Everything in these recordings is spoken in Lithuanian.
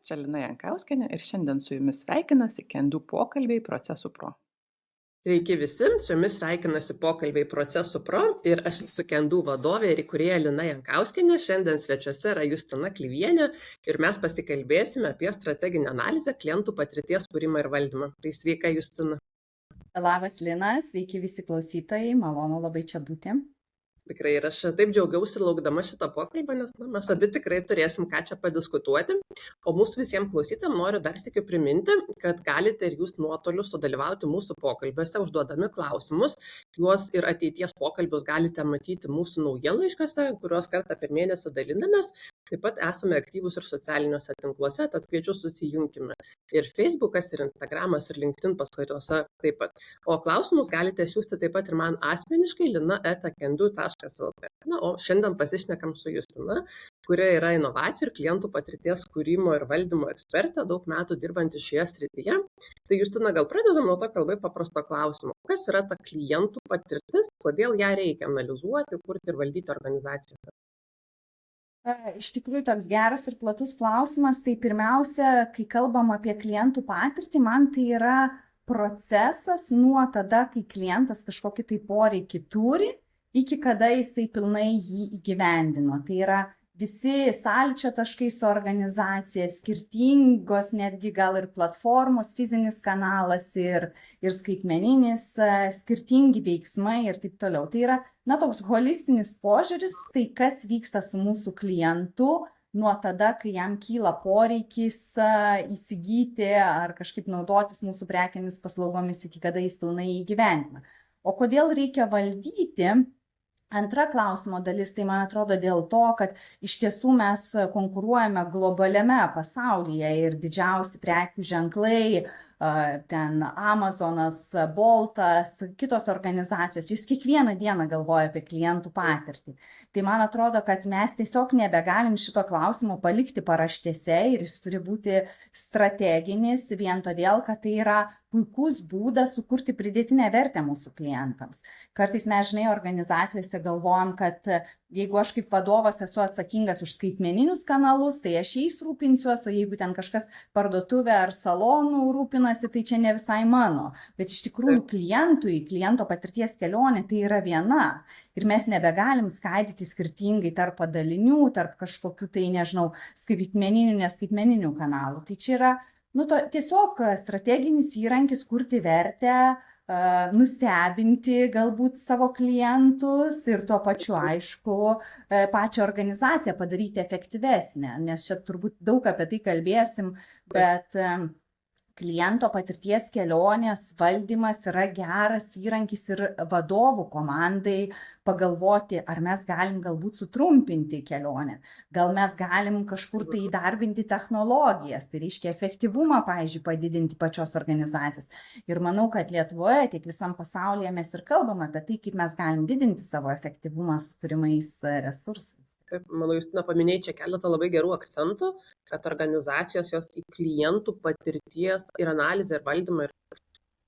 Čia Lina Jankauskienė ir šiandien su jumis sveikinasi Kendu pokalbiai Procesų Pro. Sveiki visi, su jumis sveikinasi pokalbiai Procesų Pro ir aš esu Kendu vadovė ir įkūrėja Lina Jankauskienė. Šiandien svečiuose yra Justina Klivienė ir mes pasikalbėsime apie strateginę analizę, klientų patirties kūrimą ir valdymą. Tai sveika, Justina. Labas, Lina, sveiki visi klausytojai, malonu labai čia būti. Tikrai ir aš taip džiaugiausi laukdama šito pokalbio, nes mes abi tikrai turėsim ką čia padiskutuoti. O mūsų visiems klausytėm noriu dar sykį priminti, kad galite ir jūs nuotoliu sudalyvauti mūsų pokalbiuose, užduodami klausimus. Juos ir ateities pokalbius galite matyti mūsų naujienlaiškiuose, kuriuos kartą per mėnesį dalinamės. Taip pat esame aktyvūs ir socialiniuose tinkluose, tad kviečiu susijunkime. Ir Facebookas, ir Instagramas, ir LinkedIn paskaitose taip pat. O klausimus galite siūsti taip pat ir man asmeniškai lina@kendu.lt. Na, o šiandien pasišnekam su Justina, kuri yra inovacijų ir klientų patirties kūrimo ir valdymo ekspertė, daug metų dirbanti šioje srityje. Tai Justina, gal pradedam nuo tokio labai paprasto klausimo. Kas yra ta klientų patirtis, kodėl ją reikia analizuoti, kurti ir valdyti organizaciją? Iš tikrųjų, toks geras ir platus klausimas. Tai pirmiausia, kai kalbam apie klientų patirtį, man tai yra procesas nuo tada, kai klientas kažkokį tai poreikį turi, iki kada jisai pilnai jį įgyvendino. Tai yra visi sąlyčio taškai su organizacija, skirtingos netgi gal ir platformos, fizinis kanalas ir skaitmeninis, skirtingi veiksmai ir taip toliau. Tai yra, toks holistinis požiūris, tai kas vyksta su mūsų klientu nuo tada, kai jam kyla poreikis įsigyti ar kažkaip naudotis mūsų prekiamis paslaugomis, iki kada jis pilnai įgyvendina. O kodėl reikia valdyti? Antra klausimo dalis, tai man atrodo dėl to, kad iš tiesų mes konkuruojame globaliame pasaulyje ir didžiausi prekių ženklai, ten Amazonas, Boltas, kitos organizacijos, jūs kiekvieną dieną galvoja apie klientų patirtį. Tai man atrodo, kad mes tiesiog nebegalim šito klausimo palikti paraštėse ir jis turi būti strateginis vien todėl, kad tai yra puikus būdas sukurti pridėtinę vertę mūsų klientams. Kartais mes, organizacijose galvojam, kad jeigu aš kaip vadovas esu atsakingas už skaitmeninius kanalus, tai aš jais rūpinsiuosi, o jeigu ten kažkas parduotuvė ar salonų rūpinasi, tai čia ne visai mano. Bet iš tikrųjų kliento patirties kelionė tai yra viena. Ir mes nebegalim skaidyti skirtingai tarp padalinių, tarp kažkokių tai, skaitmeninių, neskaitmeninių kanalų. Tai čia yra tiesiog strateginis įrankis kurti vertę, nustebinti galbūt savo klientus ir tuo pačiu, aišku, pačią organizaciją padaryti efektyvesnę, nes čia turbūt daug apie tai kalbėsim, bet kliento patirties kelionės valdymas yra geras įrankis ir vadovų komandai pagalvoti, ar mes galim galbūt sutrumpinti kelionę, gal mes galim kažkur tai įdarbinti technologijas, tai reiškia efektyvumą, pavyzdžiui, padidinti pačios organizacijos. Ir manau, kad Lietuvoje, tiek visam pasaulyje mes ir kalbam apie tai, kaip mes galim didinti savo efektyvumą su turimais resursais. Manau, Justina paminėjai čia keletą labai gerų akcentų, kad organizacijos jos į klientų patirties ir analizę ir valdymą ir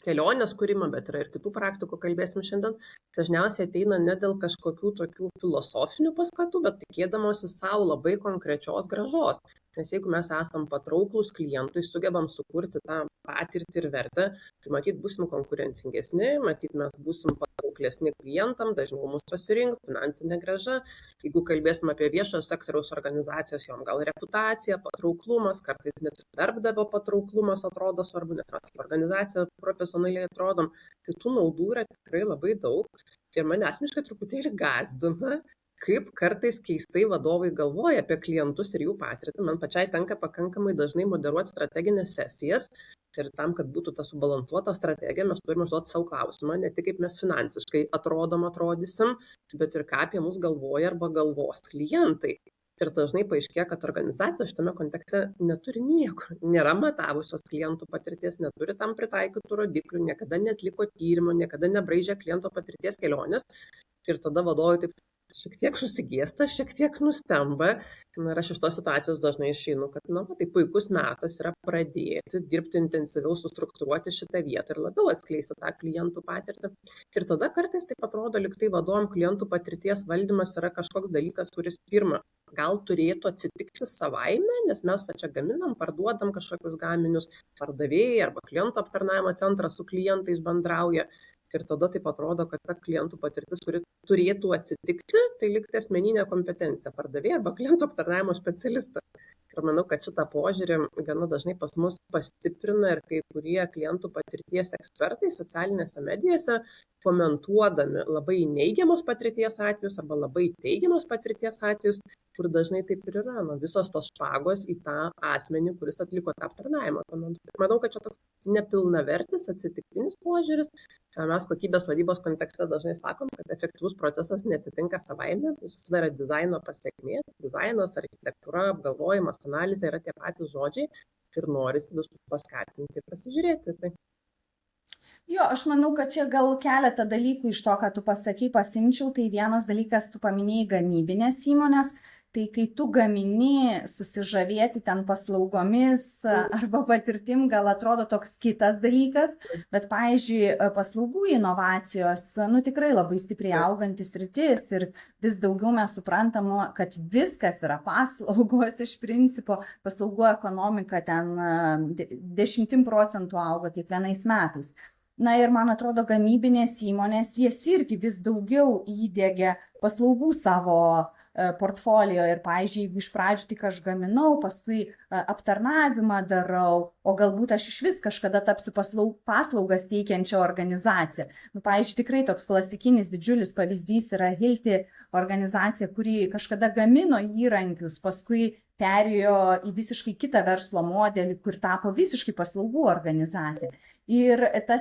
kelionės kūrimą, bet yra ir kitų praktikų, kalbėsim šiandien, dažniausiai ateina ne dėl kažkokių tokių filosofinių paskatų, bet tikėdamosi savo labai konkrečios grąžos. Nes jeigu mes esam patrauklus klientui, sugebam sukurti tą patirtį ir vertę, tai matyt būsim konkurencingesni, matyt mes būsim patrauklesni klientam, dažniau mus pasirinks, finansinė grąža. Jeigu kalbėsim apie viešojo sektoriaus organizacijos, jom gal reputacija, patrauklumas, kartais net ir darbdavio patrauklumas atrodo svarbu, nes mes kaip organizacija profesionaliai atrodom, tai tų naudų yra tikrai labai daug. Ir mane asmeniškai truputėlį gąsdina, kaip kartais keistai vadovai galvoja apie klientus ir jų patirtį. Man pačiai tenka pakankamai dažnai moderuoti strateginės sesijas ir tam, kad būtų ta subalansuota strategija, mes turime užduoti savo klausimą, ne tik kaip mes finansiškai atrodysim, bet ir ką apie mus galvoja arba galvos klientai. Ir dažnai paaiškėja, kad organizacija šitame kontekste neturi nieko, nėra matavusios klientų patirties, neturi tam pritaikytų rodiklių, niekada neatliko tyrimo, niekada nebraižė kliento patirties kelionės. Ir tada vadovai taip šiek tiek susigėsta, šiek tiek nustemba. Ir aš iš tos situacijos dažnai išeinu, kad tai puikus metas yra pradėti dirbti intensyviau, sustruktūruoti šitą vietą ir labiau atskleisti tą klientų patirtį. Ir tada kartais taip atrodo, lyg tai vadovam klientų patirties valdymas yra kažkoks dalykas, kuris pirma gal turėtų atsitikti savaime, nes mes čia gaminam, parduodam kažkokius gaminius, pardavėjai arba klientų aptarnavimo centras su klientais bendrauja. Ir tada taip atrodo, kad ta klientų patirtis, kuri turėtų atsitikti, tai likti asmeninė kompetencija pardavėjo arba klientų aptarnavimo specialisto. Ir manau, kad šitą požiūrį gana dažnai pas mus pastiprina ir kai kurie klientų patirties ekspertai socialinėse medijose, komentuodami labai neigiamos patirties atvejus arba labai teigiamos patirties atvejus, kur dažnai taip ir yra, visos tos špagos į tą asmenį, kuris atliko tą aptarnavimą. Manau, kad čia toks nepilnavertis atsitiktinis požiūris. Mes kokybės vadybos kontekste dažnai sakom, kad efektyvus procesas neatsitinka savaime, jis visada yra dizaino pasiekmė. Dizainas, architektūra, apgalvojimas, analizė yra tie patys žodžiai ir norisi visus paskatinti pasižiūrėti. Tai. Jo, aš manau, kad čia gal keletą dalykų iš to, ką tu pasakei, pasimčiau. Tai vienas dalykas, tu paminėjai gamybinės įmonės. Tai kai tu gamini susižavėti ten paslaugomis arba patirtim, gal atrodo toks kitas dalykas, bet, pavyzdžiui, paslaugų inovacijos, tikrai labai stipriai augantis sritis ir vis daugiau mes suprantam, kad viskas yra paslaugos iš principo, paslaugų ekonomika ten 10% auga kiekvienais metais. Na ir man atrodo, gamybinės įmonės, jas irgi vis daugiau įdiegia paslaugų savo portfolio ir, pavyzdžiui, jeigu iš pradžių tik aš gaminau, paskui aptarnavimą darau, o galbūt aš iš vis kažkada tapsiu paslaugas teikiančią organizaciją. Pavyzdžiui, tikrai toks klasikinis didžiulis pavyzdys yra Hilti organizacija, kuri kažkada gamino įrankius, paskui perėjo į visiškai kitą verslo modelį, kur tapo visiškai paslaugų organizacija. Ir ta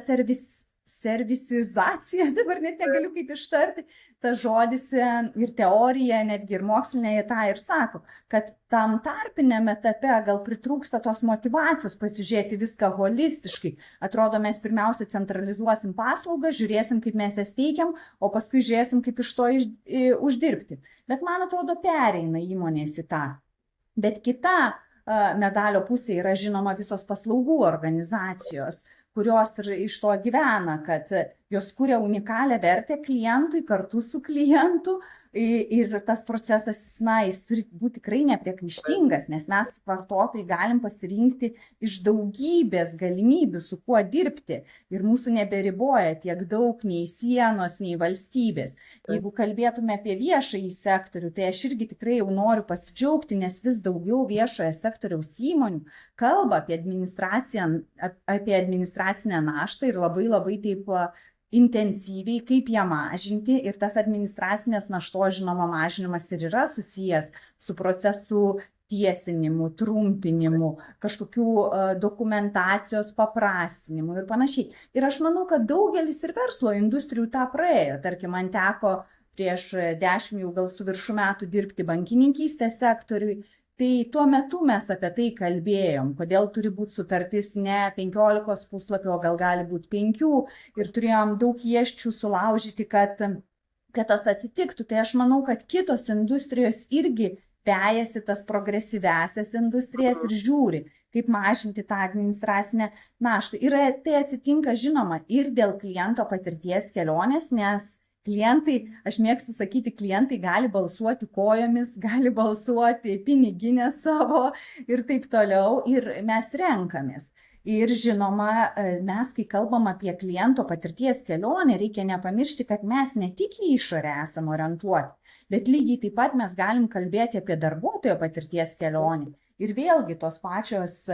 servisizacija, dabar net negaliu kaip ištarti, ta žodis ir teorija, netgi ir mokslinė tą ir sako, kad tam tarpiniam etape gal pritrūksta tos motyvacijos pasižiūrėti viską holistiškai. Atrodo, mes pirmiausia centralizuosim paslaugą, žiūrėsim, kaip mes jas teikiam, o paskui žiūrėsim, kaip iš to uždirbti. Bet man atrodo, pereina įmonės į tą. Bet kita medalio pusė yra žinoma visos paslaugų organizacijos, kurios ir iš to gyvena, kad jos kuria unikalią vertę klientui kartu su klientu ir tas procesas, jis turi būti tikrai nepriekaištingas, nes mes vartotojai galim pasirinkti iš daugybės galimybių, su kuo dirbti ir mūsų neberiboja tiek daug nei sienos, nei valstybės. Jeigu kalbėtume apie viešąjį sektorių, tai aš irgi tikrai jau noriu pasidžiaugti, nes vis daugiau viešojo sektoriaus įmonių kalba apie administracinę naštą ir labai taip intensyviai, kaip ją mažinti, ir tas administracinės naštos, žinoma, mažinimas ir yra susijęs su procesų tiesinimu, trumpinimu, kažkokių dokumentacijos paprastinimu ir panašiai. Ir aš manau, kad daugelis ir verslo industrijų tą praėjo. Tarkim, man teko prieš 10 jau gal su viršų metų dirbti bankininkystės sektoriui. Tai tuo metu mes apie tai kalbėjom, kodėl turi būti sutartis ne 15 puslapių, o gal gali būti 5 ir turėjom daug ieščių sulaužyti, kad tas atsitiktų. Tai aš manau, kad kitos industrijos irgi vejasi tas progresyvesias industrijas ir žiūri, kaip mažinti tą administracinę naštą. Ir tai atsitinka, žinoma, ir dėl kliento patirties kelionės, nes klientai, aš mėgstu sakyti, klientai gali balsuoti kojomis, gali balsuoti piniginę savo ir taip toliau, ir mes renkamės. Ir žinoma, mes, kai kalbam apie kliento patirties kelionę, reikia nepamiršti, kad mes ne tik į išorę esame orientuoti, bet lygiai taip pat mes galim kalbėti apie darbuotojo patirties kelionę. Ir vėlgi tos pačios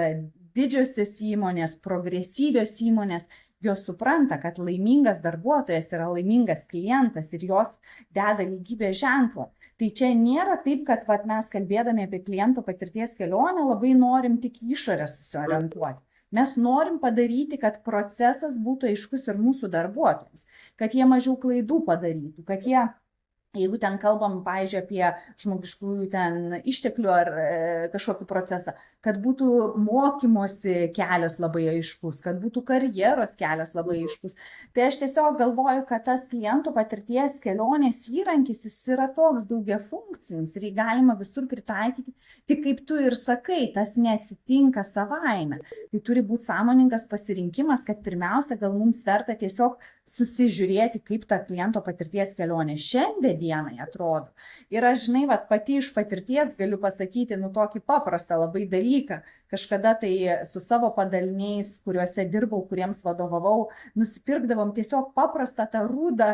didžiosios įmonės, progresyvios įmonės, jos supranta, kad laimingas darbuotojas yra laimingas klientas ir jos deda lygybės ženklą. Tai čia nėra taip, kad mes kalbėdami apie kliento patirties kelionę labai norim tik išorę susiorientuoti. Mes norim padaryti, kad procesas būtų aiškus ir mūsų darbuotojams, kad jie mažiau klaidų padarytų, kad jie, jeigu ten kalbam, pavyzdžiui, apie žmogiškųjų ten išteklių ar kažkokį procesą, kad būtų mokymosi kelias labai aiškus, kad būtų karjeros kelias labai aiškus. Tai aš tiesiog galvoju, kad tas klientų patirties kelionės įrankis, jis yra toks daugiafunkcinis ir jį galima visur pritaikyti. Tik kaip tu ir sakai, tas neatsitinka savaime. Tai turi būti sąmoningas pasirinkimas, kad pirmiausia, gal mums verta tiesiog susižiūrėti, kaip ta kliento patirties kelionė šiandien dienai atrodo. Ir aš, žinai, vat, pati iš patirties galiu pasakyti, nu, tokį paprastą labai dalyką. Kažkada tai su savo padaliniais, kuriuose dirbau, kuriems vadovavau, nusipirkdavom tiesiog paprastą tą rudą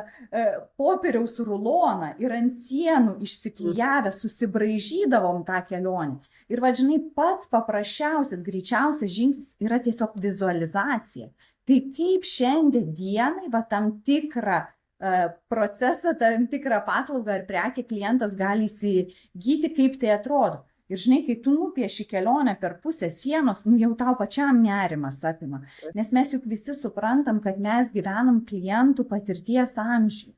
popieriaus ruloną ir ant sienų išsiklijavę susibraižydavom tą kelionę. Ir žinai, pats paprasčiausias, greičiausias žingsnis yra tiesiog vizualizacija. Tai kaip šiandien dienai tam tikrą procesą, tam tikrą paslaugą ar prekę klientas gali įsigyti, kaip tai atrodo. Ir žinai, kai tu nupieši kelionę per pusę sienos, nu jau tau pačiam nerimas apima. Nes mes juk visi suprantam, kad mes gyvenam klientų patirties amžių.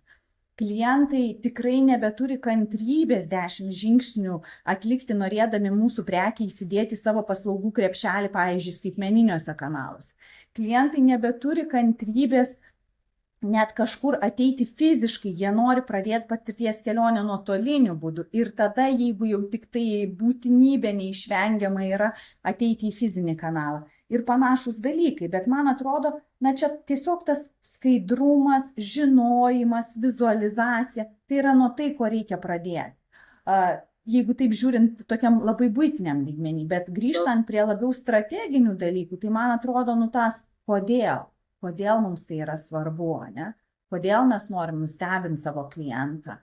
Klientai tikrai nebeturi kantrybės 10 žingsnių atlikti, norėdami mūsų prekę įsidėti savo paslaugų krepšelį, pavyzdžiui, skaitmeniniuose kanaluose. Klientai nebeturi kantrybės net kažkur ateiti fiziškai, jie nori pradėti patirties kelionę nuotoliniu būdu ir tada, jeigu jau tik tai būtinybė neišvengiama yra ateiti į fizinį kanalą ir panašus dalykai, bet man atrodo, na čia tiesiog tas skaidrumas, žinojimas, vizualizacija, tai yra nuo tai, ko reikia pradėti. Jeigu taip žiūrint tokiam labai buitiniam lygmenį, bet grįžtant prie labiau strateginių dalykų, tai man atrodo, nu tas kodėl mums tai yra svarbu, ne? Kodėl mes norim nustebinti savo klientą,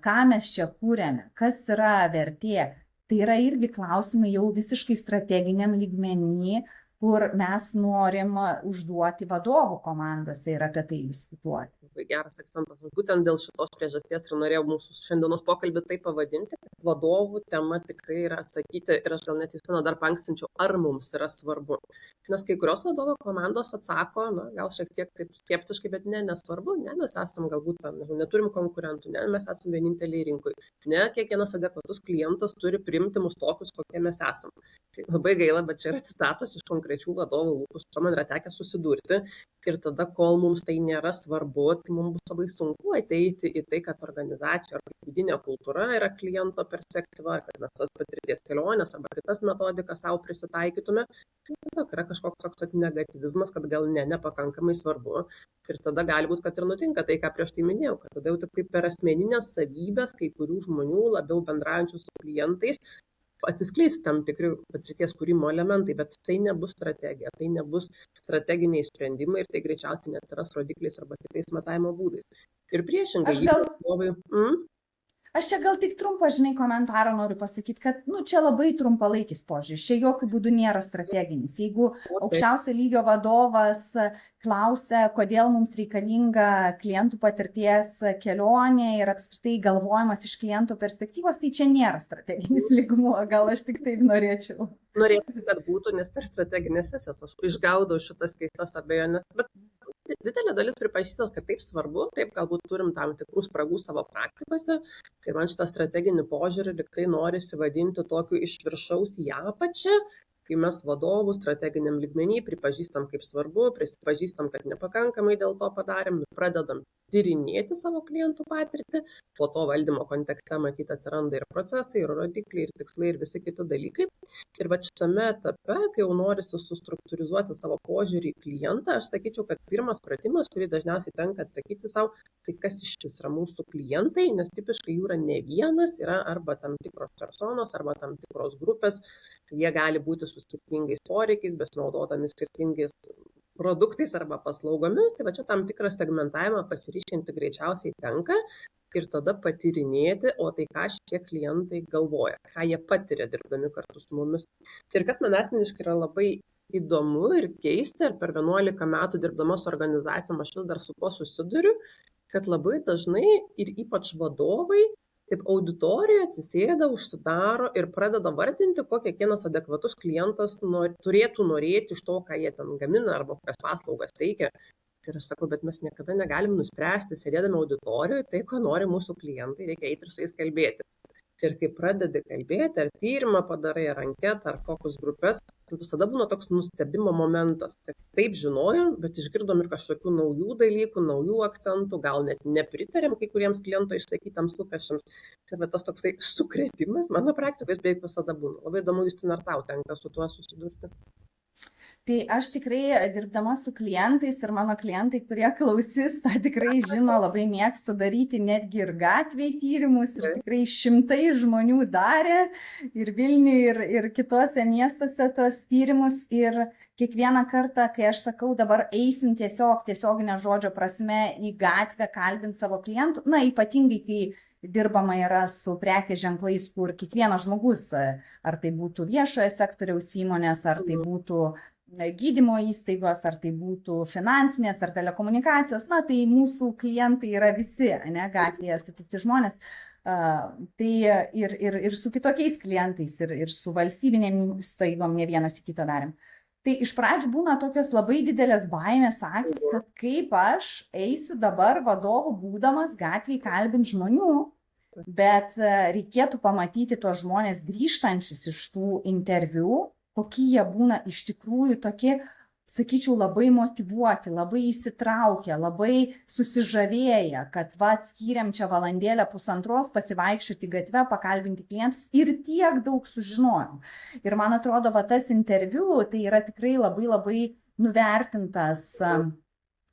ką mes čia kūrėme, kas yra vertė. Tai yra irgi klausimai jau visiškai strateginiam lygmenį, kur mes norim užduoti vadovų komandose ir apie tai diskutuoti. Labai geras akcentas. Būtent dėl šitos priežasties ir norėjau mūsų šiandienos pokalbį taip pavadinti, kad vadovų tema tikrai yra atsakyti ir aš gal net Justiną dar paankstinčiau, ar mums yra svarbu. Nes kai kurios vadovo komandos atsako, gal šiek tiek taip skeptiškai, bet nesvarbu, mes esam galbūt, neturim konkurentų, mes esam vieninteliai rinkoje, kiekvienas adekvatus klientas turi priimti mus tokius, kokie mes esam. Labai gaila, bet čia yra citatos iš konkrečių vadovų lūpų, su man yra tekę susidurti ir tada, kol mums tai nėra svarbu, tai mums bus labai sunku ateiti į tai, kad organizacija ar vidinė kultūra yra kliento perspektyva, kad mes tas patirties kelionės arba kitas metodikas savo prisitaikytume. Tai tiesiog yra kažkoks toks negatyvizmas, kad gal nepakankamai svarbu. Ir tada gali būti, kad ir nutinka tai, ką prieš tai minėjau, kad tada jau tik taip per asmeninės savybės kai kurių žmonių labiau bendraujančių su klientais atsiskleis tam tikri patirties kūrimo elementai, bet tai nebus strategija, tai nebus strateginiai sprendimai ir tai greičiausiai neatsiras rodikliais arba kitais matavimo būdais. Ir priešingai, Aš čia gal tik trumpą, komentarą noriu pasakyti, kad čia labai trumpalaikis požiūris, čia jokių būdų nėra strateginis. Jeigu aukščiausio lygio vadovas klausia, kodėl mums reikalinga klientų patirties kelionė ir apskritai galvojimas iš klientų perspektyvos, tai čia nėra strateginis lygmuo, gal aš tik taip norėčiau. Norėčiau, kad būtų, nes per strateginės sesijas aš išgaudau šitas keistas abejonės, bet didelė dalis pripažįsta, kad taip svarbu, taip galbūt turim tam tikrų spragų savo praktikose, kai man šitą strateginį požiūrį liktai norisi vadinti tokiu iš viršaus į apačią, kai mes vadovų strateginiam lygmenį pripažįstam kaip svarbu, prisipažįstam, kad nepakankamai dėl to padarėm, pradedam tyrinėti savo klientų patirtį, po to valdymo kontekste matyti atsiranda ir procesai, ir rodikliai, ir tikslai, ir visi kiti dalykai. Ir šitame etape, kai jau norisi sustruktūrizuoti savo požiūrį į klientą, aš sakyčiau, kad pirmas pratimas, kurį dažniausiai tenka atsakyti savo, tai kas iš vis yra mūsų klientai, nes tipiškai jų yra ne vienas, yra arba tam tikros personos, arba tam tikros grupės, jie gali būti su skirtingais poreikiais, besinaudodami skirtingais produktais arba paslaugomis, tai čia tam tikrą segmentavimą pasiryškinti greičiausiai tenka ir tada patyrinėti, o tai ką šitie klientai galvoja, ką jie patiria dirbdami kartu su mumis. Ir kas man asmeniškai yra labai įdomu ir keista, ir per 11 metų dirbdama su organizacijom aš vis dar su tuo susiduriu, kad labai dažnai ir ypač vadovai taip auditorija atsisėda, užsidaro ir pradeda vardinti, ko kiekvienas adekvatus klientas turėtų norėti iš to, ką jie ten gamina arba kokias paslaugas teikia. Ir aš sakau, bet mes niekada negalim nuspręsti, sėdėdami auditorijoje, tai, ko nori mūsų klientai, reikia eiti ir su jais kalbėti. Ir kai pradedi kalbėti, ar tyrimą padarai, ar anketą, ar fokus grupės, visada būna toks nustebimo momentas. Taip žinojom, bet išgirdom ir kažkokių naujų dalykų, naujų akcentų, gal net nepritarėm kai kuriems kliento išsakytams lūkesčiams. Bet tas toksai sukrėtimas, mano praktikoje beveik visada būna. Labai įdomu, Justina, ar tau tenka su tuo susidurti? Tai aš tikrai dirbdama su klientais ir mano klientai, kurie klausys, tą tikrai žino, labai mėgstu daryti netgi ir gatvėje tyrimus ir tikrai šimtai žmonių darė ir Vilniuje, ir kitose miestuose tos tyrimus. Ir kiekvieną kartą, kai aš sakau, dabar eisim tiesioginė žodžio prasme į gatvę kalbinti savo klientų, na ypatingai, kai dirbama yra su prekės ženklais, kur kiekvienas žmogus, ar tai būtų viešojo sektoriaus įmonės, ar tai būtų gydymo įstaigos, ar tai būtų finansinės, ar telekomunikacijos, na tai mūsų klientai yra visi, ne, gatvėje sutikti žmonės. Tai ir su kitokiais klientais, ir su valstybinėm įstaigom ne vienas į kitą darėm. Tai iš pradžių būna tokios labai didelės baimės akys, kad kaip aš eisiu dabar vadovų būdamas gatvėje kalbinti žmonių, bet reikėtų pamatyti tuos žmonės grįžtančius iš tų interviu, kokie jie būna iš tikrųjų tokie, sakyčiau, labai motyvuoti, labai įsitraukę, labai susižavėję, kad skyrėm čia valandėlę pusantros pasivaikščioti gatvę, pakalbinti klientus ir tiek daug sužinojom. Ir man atrodo, tas interviu tai yra tikrai labai nuvertintas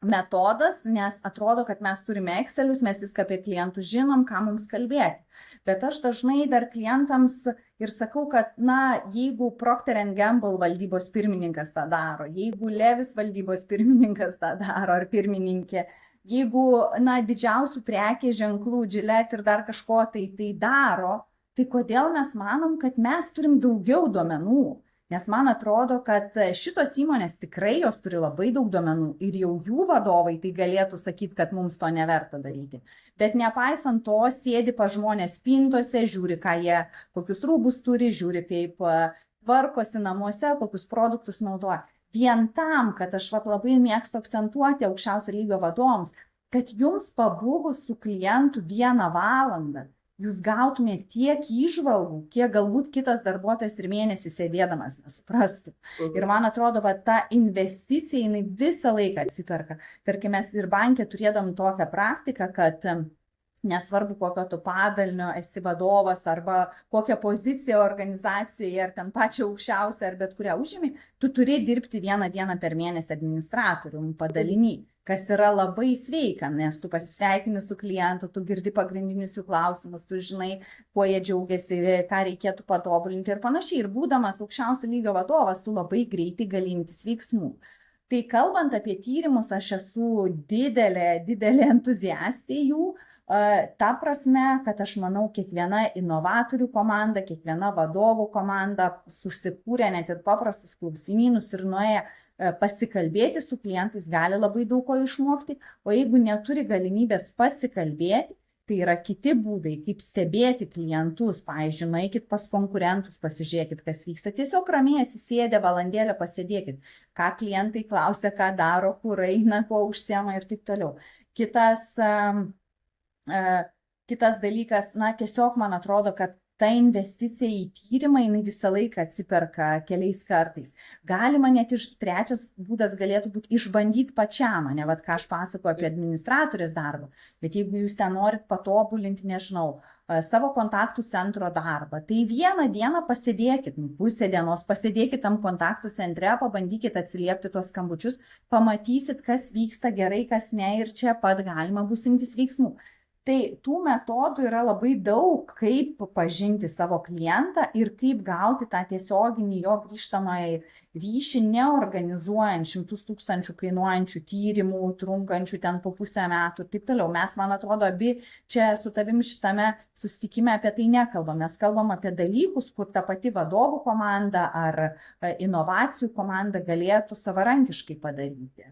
metodas, nes atrodo, kad mes turime Excelius, mes viską apie klientus žinom, ką mums kalbėti. Bet aš dažnai dar klientams ir sakau, kad, jeigu Procter & Gamble valdybos pirmininkas tą daro, jeigu Levis valdybos pirmininkas tą daro ar pirmininkė, jeigu, didžiausių prekės ženklų, Gillette ir dar kažko tai daro, tai kodėl mes manom, kad mes turim daugiau duomenų? Nes man atrodo, kad šitos įmonės tikrai jos turi labai daug duomenų ir jau jų vadovai tai galėtų sakyti, kad mums to neverta daryti. Bet nepaisant to, sėdi pa žmonės spintose, žiūri, kokius rūbus turi, žiūri, kaip tvarkosi namuose, kokius produktus naudoja. Vien tam, kad aš labai mėgstu akcentuoti aukščiausio lygio vadovams, kad jums pabuvus su klientu 1 valandą, jūs gautumėte tiek įžvalgų, kiek galbūt kitas darbuotojas ir mėnesį sėdėdamas nesuprastų. Ir man atrodo, ta investicija, jinai visą laiką atsiperka. Tarkim, mes ir banke turėdom tokią praktiką, kad nesvarbu, kokio tu padalinio esi vadovas arba kokią poziciją organizacijoje, ar ten pačią aukščiausią, ar bet kurią užimi, tu turi dirbti 1 dieną per mėnesį administratorium padalinį, kas yra labai sveika, nes tu pasisveikini su klientu, tu girdi pagrindinius jų klausimus, tu žinai, kuo jie džiaugiasi, ką reikėtų patobulinti ir panašiai. Ir būdamas aukščiausio lygio vadovas, tu labai greitai gali imtis veiksmų. Tai kalbant apie tyrimus, aš esu didelė entuziastė jų, ta prasme, kad aš manau, kiekviena inovatorių komanda, kiekviena vadovų komanda susikūrė net ir paprastus klausimynus ir nuėję pasikalbėti su klientais gali labai daug ko išmokti, o jeigu neturi galimybės pasikalbėti, tai yra kiti būdai, kaip stebėti klientus, pavyzdžiui, nueikit pas konkurentus, pasižiūrėkit, kas vyksta, tiesiog ramiai atsisėdę valandėlę pasėdėkit, ką klientai klausia, ką daro, kur eina, kuo užsiema ir taip toliau. Kitas dalykas, tiesiog man atrodo, kad ta investicija į tyrimą, jinai visą laiką atsiperka keliais kartais. Galima net trečias būdas galėtų būti išbandyti pačiam, ne, ką aš pasakoju apie administratorės darbą, bet jeigu jūs ten norit patobulinti, nežinau, savo kontaktų centro darbą, tai 1 dieną pasėdėkit, pusę dienos pasėdėkit tam kontaktų centre, pabandykit atsiliepti tuos skambučius, pamatysit, kas vyksta gerai, kas ne, ir čia pat galima bus imtis veiksmų. Tai tų metodų yra labai daug, kaip pažinti savo klientą ir kaip gauti tą tiesioginį jo grįžtamąjį ryšį, neorganizuojant 100 000 kainuojančių tyrimų, trunkančių ten po pusę metų ir taip toliau. Mes, man atrodo, abi čia su tavim šitame susitikime apie tai nekalbam. Mes kalbam apie dalykus, kur ta pati vadovų komanda ar inovacijų komanda galėtų savarankiškai padaryti.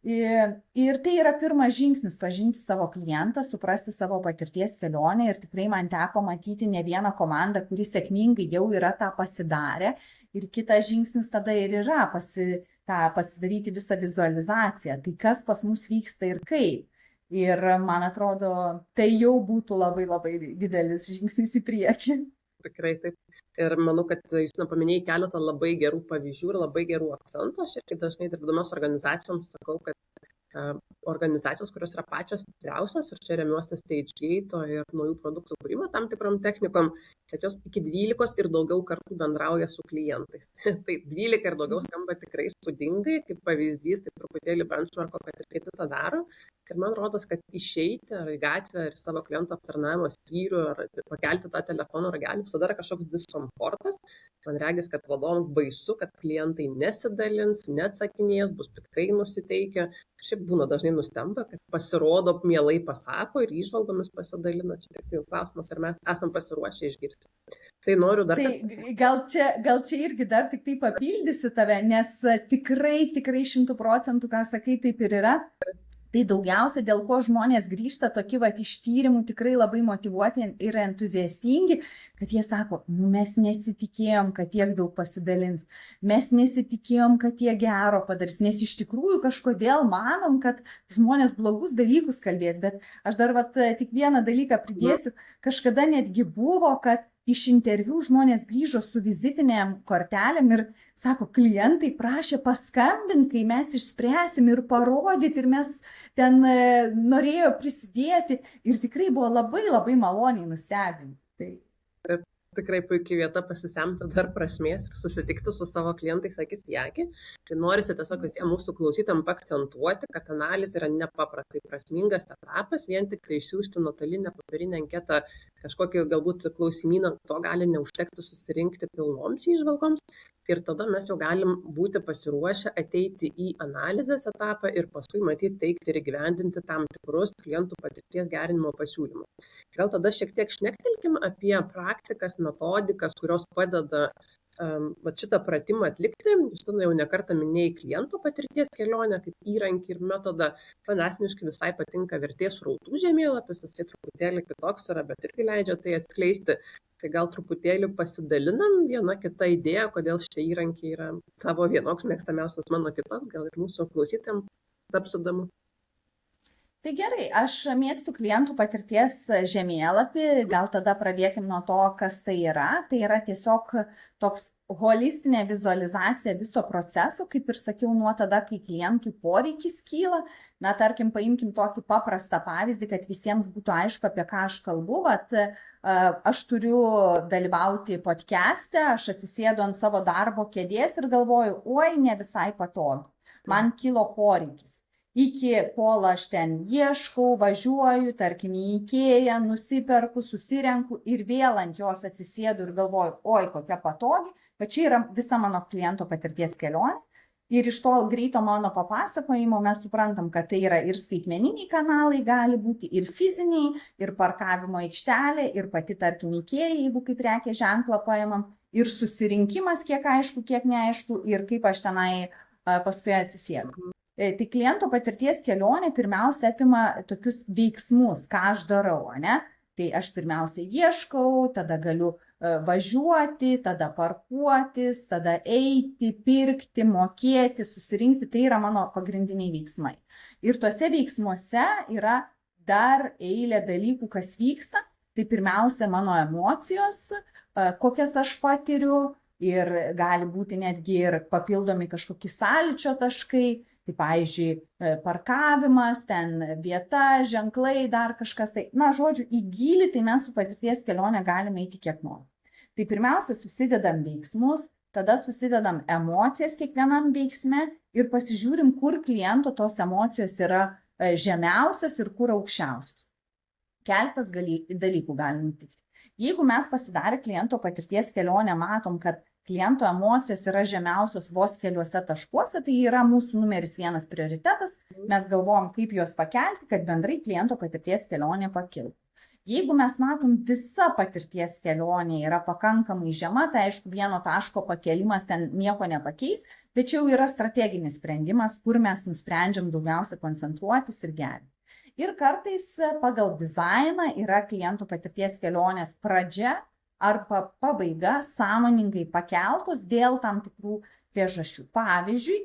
Ir tai yra pirmas žingsnis - pažinti savo klientą, suprasti savo patirties kelionę ir tikrai man teko matyti ne vieną komandą, kuri sėkmingai jau yra tą pasidarę ir kitas žingsnis tada ir yra pasidaryti visą vizualizaciją, tai kas pas mus vyksta ir kaip. Ir man atrodo, tai jau būtų labai didelis žingsnis į priekį. Tikrai taip. Ir manau, kad jūs paminėjai keletą labai gerų pavyzdžių ir labai gerų akcentų. Aš irgi dažnai dirbdamas organizacijoms sakau, kad organizacijos, kurios yra pačios stipriausios, ir čia remiuosi StageGate ir naujų produktų kūrimo tam tikrom technikom, kad jos iki 12 ir daugiau kartų bendrauja su klientais. Tai 12 ir daugiau skamba tikrai įspūdingai, kaip pavyzdys, tai truputėlį benchmarko, kad ir kiti tą daro. Ir man rodos, kad išeiti ar į gatvę ir savo kliento aptarnavimo skyrių ar pakelti tą telefono ragelį visada yra kažkoks diskomfortas. Man regis, kad vadovams baisu, kad klientai nesidalins, neatsakinės, bus piktai nusiteikę. Šiaip būna dažnai nustemba, kad pasirodo, mielai pasako ir įžvalgomis pasidalina. Čia tik tai klausimas, ar mes esam pasiruošę išgirsti. Tai noriu dar... Tai gal čia irgi dar tik tai papildysiu tave, nes tikrai 100%, ką sakai, taip ir yra. Tai daugiausia, dėl ko žmonės grįžta tokie iš tyrimų tikrai labai motyvuoti ir entuziastingi, kad jie sako, mes nesitikėjom, kad tiek daug pasidalins, mes nesitikėjom, kad tiek gero padarys, nes iš tikrųjų kažkodėl manom, kad žmonės blogus dalykus kalbės, bet aš dar tik vieną dalyką pridėsiu, kažkada netgi buvo, kad iš interviu žmonės grįžo su vizitinėm kortelėm ir sako, klientai prašė paskambinti, kai mes išspręsim ir parodyti, ir mes ten norėjo prisidėti ir tikrai buvo labai maloniai nustebinti. Tai... Tikrai puikiai vieta pasisemti dar prasmės ir susitikti su savo klientais akis į akį. Tai norisi tiesiog visiems mūsų klausytam paakcentuoti, kad analizė yra nepaprastai prasmingas etapas, vien tik tai išsiųsti nuotolinę popierinę anketą, kažkokį galbūt klausimyną, to gali neužtekti susirinkti pilnoms įžvalgoms. Ir tada mes jau galim būti pasiruošę ateiti į analizės etapą ir paskui matyti, teikti ir įgyvendinti tam tikrus klientų patirties gerinimo pasiūlymus. Gal tada šiek tiek šnektelkim apie praktikas, metodikas, kurios padeda šitą pratimą atlikti. Jūs tada jau nekartą minėjai klientų patirties kelionę kaip įrankį ir metodą. Man asmeniškai visai patinka vertės srautų žemėlapis, jisai truputėlį kitoks yra, bet irgi leidžia tai atskleisti. Tai gal truputėlį pasidalinam vieną kitą idėją, kodėl šitie įrankiai yra tavo vienoks mėgstamiausias, mano kitoks, gal ir mūsų klausytėm taps įdomu. Tai gerai, aš mėgstu klientų patirties žemėlapį, gal tada pradėkim nuo to, kas tai yra. Tai yra tiesiog toks holistinė vizualizacija viso proceso, kaip ir sakiau, nuo tada, kai klientui poreikis kyla. Na, tarkim, paimkim tokį paprastą pavyzdį, kad visiems būtų aišku, apie ką aš kalbu. Aš turiu dalyvauti podcast'e, aš atsisėdu ant savo darbo kėdės ir galvoju, oi, ne visai patogu, man kilo poreikis. Iki kol aš ten ieškau, važiuoju, tarkim, į IKEA, nusiperku, susirenku ir vėl ant jos atsisėdu ir galvoju, oi, kokia patogi, bet čia yra visa mano kliento patirties kelionė. Ir iš to greito mano papasakojimo mes suprantam, kad tai yra ir skaitmeniniai kanalai gali būti, ir fiziniai, ir parkavimo aikštelė, ir pati, tarkim, IKEA, jeigu kaip prekės ženklą paimam, ir susirinkimas, kiek aišku, kiek neaišku, ir kaip aš tenai paskui atsisėdu. Tai kliento patirties kelionė pirmiausia apima tokius veiksmus, ką aš darau, ne? Tai aš pirmiausia ieškau, tada galiu važiuoti, tada parkuotis, tada eiti, pirkti, mokėti, susirinkti, tai yra mano pagrindiniai veiksmai. Ir tuose veiksmuose yra dar eilė dalykų, kas vyksta, tai pirmiausia mano emocijos, kokias aš patiriu ir gali būti netgi ir papildomi kažkokie sąlyčio taškai. Tai, pavyzdžiui, parkavimas, ten vieta, ženklai, dar kažkas. Tai, na, žodžiu, į gylį tai mes su patirties kelionė galime eiti kiek nori. Tai pirmiausia, susidedam veiksmus, tada susidedam emocijas kiekvienam veiksme ir pasižiūrim, kur kliento tos emocijos yra žemiausios ir kur aukščiausios. Keletas dalykų gali nutikti. Jeigu mes pasidarę kliento patirties kelionę matom, kad kliento emocijos yra žemiausios vos keliuose taškuose, tai yra mūsų numeris 1 prioritetas, mes galvojam, kaip juos pakelti, kad bendrai kliento patirties kelionė pakiltų. Jeigu mes matom, visa patirties kelionė yra pakankamai žema, tai aišku, vieno taško pakelimas ten nieko nepakeis, bet čia jau yra strateginis sprendimas, kur mes nusprendžiam daugiausia koncentruotis ir gerinti. Ir kartais pagal dizainą yra kliento patirties kelionės pradžia arba pabaiga sąmoningai pakeltos dėl tam tikrų priežasčių. Pavyzdžiui,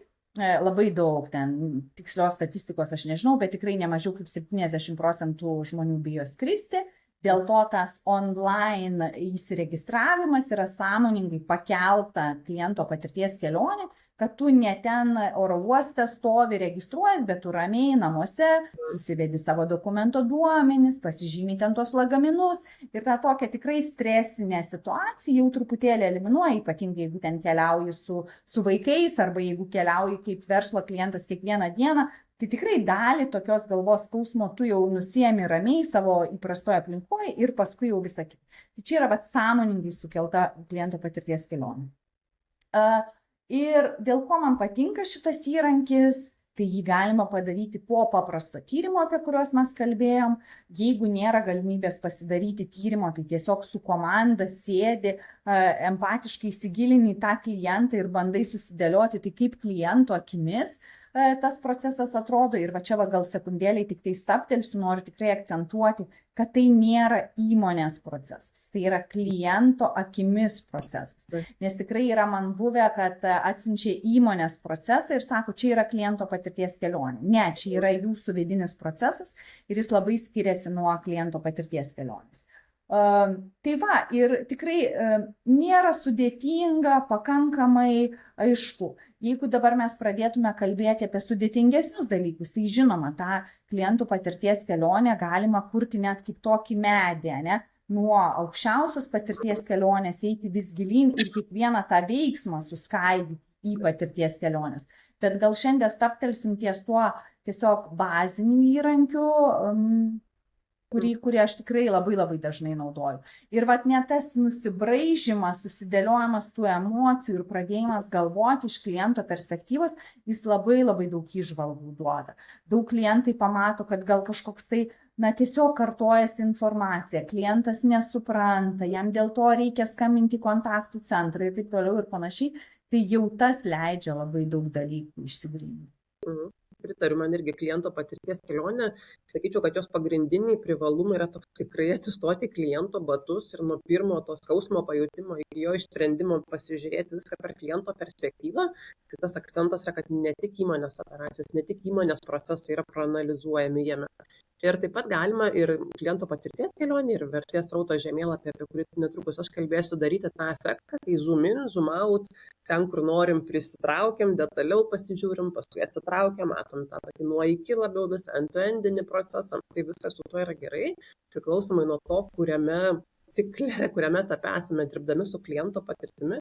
labai daug ten tikslios statistikos aš nežinau, bet tikrai nemažiau kaip 70% žmonių bijo skristi Dėl to tas online įsiregistravimas yra sąmoningai pakelta kliento patirties kelionė, kad tu ne ten oro uoste stovi, registruojas, bet tu ramiai namuose, susivedi savo dokumento duomenis, pasižymi ten tos lagaminus ir tą tokią tikrai stresinę situaciją jau truputėlį eliminuoja, ypatingai jeigu ten keliauji su vaikais arba jeigu keliauji kaip verslo klientas kiekvieną dieną. Tai tikrai dalį tokios galvos skausmo tu jau nusiemi ramiai savo įprastoje aplinkoje ir paskui jau visą kitą. Tai čia yra sąmoningai sukelta kliento patirties kelionė. Ir dėl ko man patinka šitas įrankis, tai jį galima padaryti po paprasto tyrimo, apie kuriuos mes kalbėjom. Jeigu nėra galimybės pasidaryti tyrimo, tai tiesiog su komanda sėdi, empatiškai įsigilini į tą klientą ir bandai susidėlioti, tai kaip kliento akimis tas procesas atrodo. Ir va čia gal sekundėliai tik tai stabtelsiu, noriu tikrai akcentuoti, kad tai nėra įmonės procesas, tai yra kliento akimis procesas. Nes tikrai yra man buvę, kad atsiunčia įmonės procesą ir sako, čia yra kliento patirties kelionė. Ne, čia yra jūsų vidinis procesas ir jis labai skiriasi nuo kliento patirties kelionės. Tai va, ir tikrai nėra sudėtinga, pakankamai aišku. Jeigu dabar mes pradėtume kalbėti apie sudėtingesnius dalykus, tai žinoma, tą klientų patirties kelionę galima kurti net kaip tokį medį, ne? Nuo aukščiausios patirties kelionės eiti vis gilyn ir kiekvieną tą veiksmą suskaidyti į patirties kelionės. Bet gal šiandien staptelsim ties tuo tiesiog baziniu įrankiu, kurį aš tikrai labai dažnai naudoju. Ir vat net tas nusibraižymas, susidėliojimas tų emocijų ir pradėjimas galvoti iš kliento perspektyvos, jis labai daug įžvalgų duoda. Daug klientai pamato, kad gal kažkoks tai, tiesiog kartojasi informacija, klientas nesupranta, jam dėl to reikia skambinti kontaktų centrą ir taip toliau ir panašiai. Tai jau tas leidžia labai daug dalykų išsigryninti. Pritariu, man irgi kliento patirties kelionė, sakyčiau, kad jos pagrindiniai privalumai yra toks tikrai atsistoti kliento batus ir nuo pirmo to skausmo pajutimo iki jo išsprendimo pasižiūrėti viską per kliento perspektyvą. Tai tas akcentas yra, kad ne tik įmonės operacijos, ne tik įmonės procesai yra proanalizuojami jame. Ir taip pat galima ir kliento patirties kelionė, ir vertės srauto žemėlapį, apie kurį netrukus aš kalbėsiu, daryti tą efektą, kai zoom in, zoom out, ten, kur norim, prisitraukiam, detaliau pasižiūrim, paskui atsitraukiam, matom tą tokį nuo iki labiau visą end-to-endinį procesą. Tai viskas su tuo yra gerai, priklausomai nuo to, kuriame cikle, kuriame etape esame dirbdami su kliento patirtimi,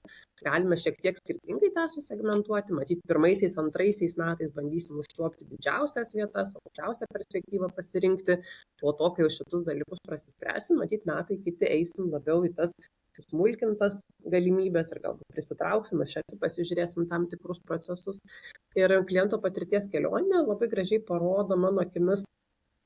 galime šiek tiek skirtingai tą susegmentuoti. Matyti, pirmaisiais, antraisiais metais bandysim užčiuopti didžiausias vietas, aukščiausią perspektyvą pasirinkti. Po to, kai jau šitus dalykus prasispręsim, matyti, metai kiti eisim labiau į tas smulkintas galimybės ir galbūt prisitrauksim, aš čia pasižiūrėsim tam tikrus procesus. Ir kliento patirties kelionė labai gražiai parodo mano akimis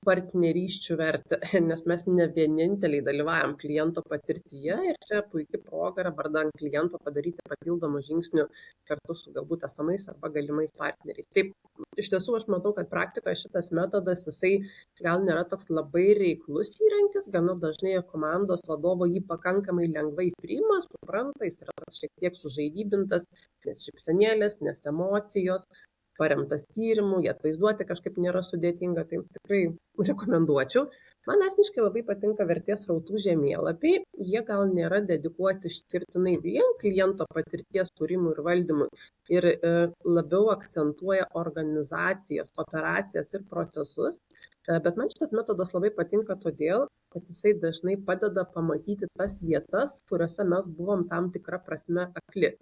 partnerysčių vertę, nes mes ne vieninteliai dalyvaujam kliento patirtyje ir čia puikia proga yra vardan kliento padaryti papildomų žingsnių kartu su galbūt esamais arba galimais partneriais. Taip, iš tiesų aš matau, kad praktikoje šitas metodas, jisai gal nėra toks labai reiklus įrankis, gana dažnai komandos vadovo jį pakankamai lengvai priima, supranta, jis yra šiek tiek sužaidybintas, nes šypsenėlės, nes emocijos, paremtas tyrimu, jie atvaizduoti kažkaip nėra sudėtinga, tai tikrai rekomenduočiau. Man asmeniškai labai patinka vertės srautų žemėlapiai, jie gal nėra dedikuoti išskirtinai vien kliento patirties kūrimui ir valdymui ir labiau akcentuoja organizacijas, operacijas ir procesus, bet man šitas metodas labai patinka todėl, kad jisai dažnai padeda pamatyti tas vietas, kuriuose mes buvom tam tikrą prasme akli.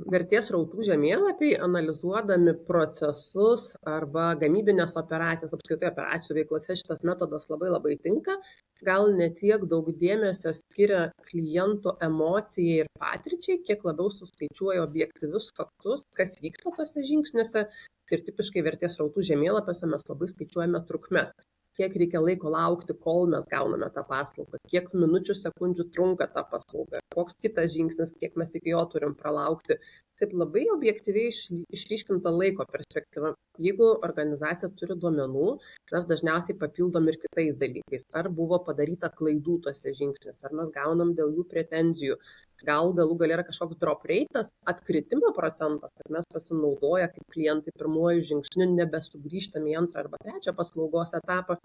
Vertės srautų žemėlapiai, analizuodami procesus arba gamybinės operacijas, apskritai operacijų veiklose šitas metodas labai tinka. Gal ne tiek daug dėmesio skiria kliento emocijai ir patirčiai, kiek labiau suskaičiuoja objektyvius faktus, kas vyksta tose žingsniuose. Ir tipiškai vertės srautų žemėlapiuose mes labai skaičiuojame trukmes. Kiek reikia laiko laukti, kol mes gauname tą paslaugą, kiek minučių, sekundžių trunka ta paslauga, koks kitas žingsnis, kiek mes iki jo turim pralaukti. Taip labai objektyviai išryškinta laiko perspektyva. Jeigu organizacija turi duomenų, mes dažniausiai papildom ir kitais dalykais. Ar buvo padaryta klaidų tose žingsniuose, ar mes gaunam dėl jų pretenzijų, gal galų gale yra kažkoks drop rate'as, atkritimo procentas, ir mes pasinaudoję kaip klientai pirmuoju žingsniu nebesugrįžtame į antrą arba trečią paslaugos etapą.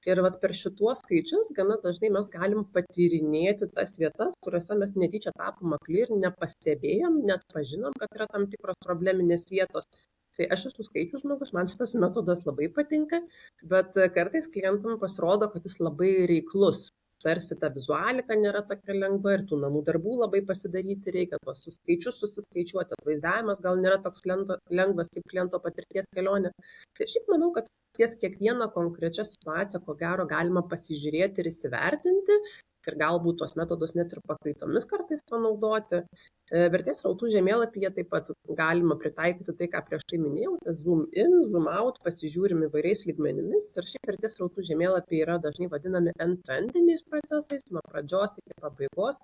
Ir vat per šituos skaičius gana dažnai mes galim patyrinėti tas vietas, kuriuose mes netyčia tapom akli ir nepastebėjom, net pažinom, kad yra tam tikros probleminės vietos. Tai aš esu skaičių žmogus, man šitas metodas labai patinka, bet kartais klientam pasirodo, kad jis labai reiklus. Tarsi ta vizualika nėra tokia lengva ir tų namų darbų labai pasidaryti reikia, tuos skaičius susiskaičiuoti, atvaizdavimas gal nėra toks lengvas kaip kliento patirties kelionė. Tai šiaip manau, kad ties kiekvieną konkrečią situaciją, ko gero, galima pasižiūrėti ir įsivertinti ir galbūt tos metodus net ir pakaitomis kartais panaudoti. Vertės srautų žemėlapyje taip pat galima pritaikyti tai, ką prieš tai minėjau, zoom in, zoom out, pasižiūrim įvairiais lygmenimis ir šiaip vertės srautų žemėlapiai yra dažnai vadinami end-to-endiniais procesais, nuo pradžios iki pabaigos,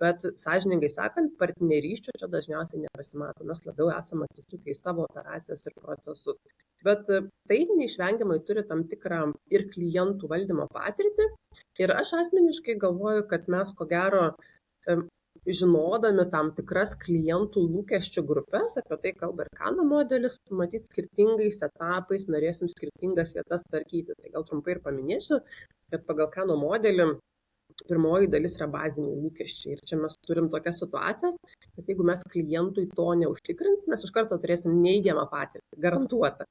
bet sąžiningai sakant, partnerysčių čia dažniausiai nepasimato, mes labiau esame atsukę į savo operacijas ir procesus. Bet tai neišvengiamai turi tam tikrą ir klientų valdymo patirtį ir aš asmeniškai galvoju, kad mes ko gero žinodami tam tikras klientų lūkesčių grupės, apie tai kalba ir Kano modelis, matyti skirtingais etapais, norėsim skirtingas vietas tvarkyti. Tai gal trumpai ir paminėsiu, kad pagal Kano modelį pirmoji dalis yra baziniai lūkesčiai. Ir čia mes turim tokias situacijas, kad jeigu mes klientui to neužtikrins, mes iš karto turėsim neigiamą patirtį, garantuotą.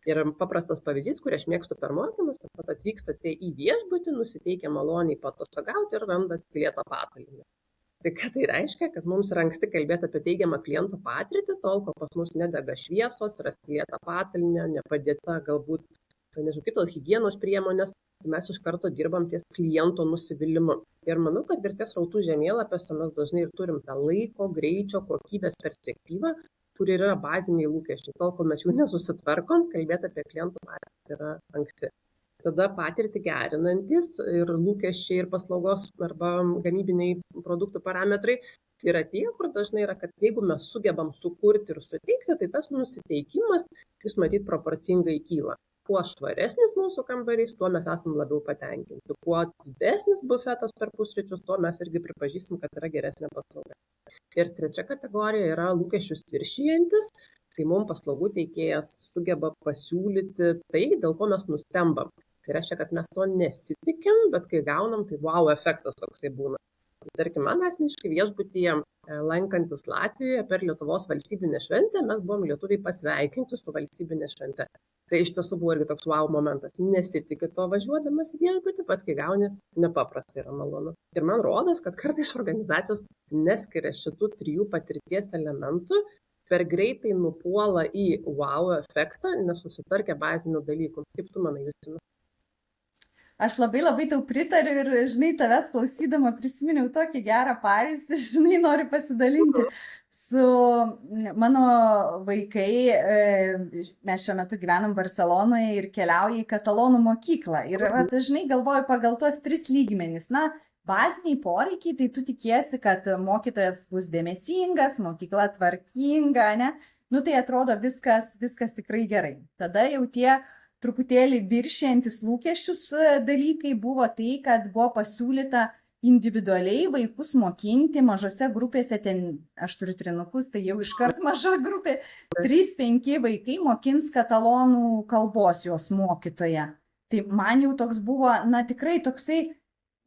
Ir paprastas pavyzdys, kurį aš mėgstu per mokymus, kad atvykstate į viešbutį, nusiteikę maloniai patostogauti ir randat skylėtą patalynę. Tai ką tai reiškia, kad mums yra anksti kalbėti apie teigiamą kliento patirtį, tol, kol pas mus nedega šviesos, yra skylėta patalynė, nepadėta galbūt, nežinau, kitos higienos priemonės, tai mes iš karto dirbam ties kliento nusivylimu. Ir manau, kad vertės srautų žemėlapiuose mes dažnai ir turim tą laiko, greičio, kokybės perspektyvą, kur yra baziniai lūkesčiai. Tol, kol mes jų nesusitvarkom, kalbėti apie klientų patirtį yra anksti. Tada patirtį gerinantis ir lūkesčiai ir paslaugos arba gamybiniai produktų parametrai yra tie, kur dažnai yra, kad jeigu mes sugebam sukurti ir suteikti, tai tas nusiteikimas, jis matyt proporcingai kyla. Kuo švaresnis mūsų kambarys, tuo mes esam labiau patenkinti. Kuo didesnis bufetas per pusryčius, tuo mes irgi pripažįsim, kad yra geresnė paslauga. Ir trečia kategorija yra lūkesčius viršijantis, kai mums paslaugų teikėjas sugeba pasiūlyti tai, dėl ko mes nustembam. Tai reiškia, kad mes to nesitikim, bet kai gaunam, tai wow efektas toksai būna. Tarkim, man asmeniškai viešbutyje lankantis Latvijoje per Lietuvos valstybinę šventę, mes buvom lietuviai pasveikinti su valstybinė švente. Tai iš tiesų buvo irgi toks wow momentas. Nesitiki to važiuodamas į viešbutį, bet kai gauni, nepaprastai yra malonu. Ir man rodos, kad kartais organizacijos neskiria šitų trijų patirties elementų, per greitai nupuola į wow efektą, nesusitvarkę bazinių dalykų. Kaip tu manai, Justina? Aš labai tau pritariu ir, žinai, tavęs klausydama prisiminiau tokį gerą pavyzdį, žinai, noriu pasidalinti su mano vaikai. Mes šiuo metu gyvenam Barcelonoje ir keliauja į katalonų mokyklą. Ir dažnai galvoju pagal tuos 3 lygmenis. Na, baziniai poreikiai, tai tu tikiesi, kad mokytojas bus dėmesingas, mokykla tvarkinga, ne? Nu, tai atrodo viskas tikrai gerai. Tada jau tie truputėlį viršijantis lūkesčius dalykai buvo tai, kad buvo pasiūlyta individualiai vaikus mokinti mažose grupėse, ten aš turiu trinukus, tai jau iškart maža grupė, 3-5 vaikai mokins katalonų kalbos jos mokytoja. Tai man jau toks buvo, na tikrai toksai,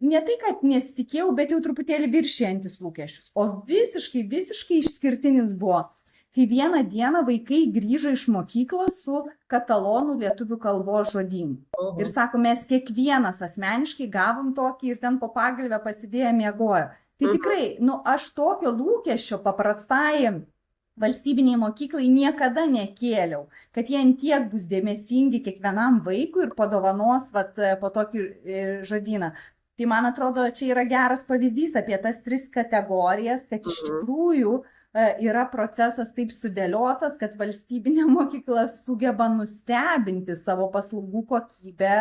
ne tai, kad nesitikėjau, bet jau truputėlį viršijantis lūkesčius, o visiškai išskirtinis buvo. Kai vieną dieną vaikai grįžo iš mokyklos su katalonų lietuvių kalbos žodynu. Ir sako, mes kiekvienas asmeniškai gavom tokį ir ten po pagalvę pasidėję miegojo. Tai tikrai, aš tokio lūkesčio paprastai valstybiniai mokyklai niekada nekėliau, kad jie antiek bus dėmesingi kiekvienam vaikui ir padovanos po tokį žodyną. Tai man atrodo, čia yra geras pavyzdys apie tas 3 kategorijas, kad iš tikrųjų yra procesas taip sudėliotas, kad valstybinė mokykla sugeba nustebinti savo paslaugų kokybę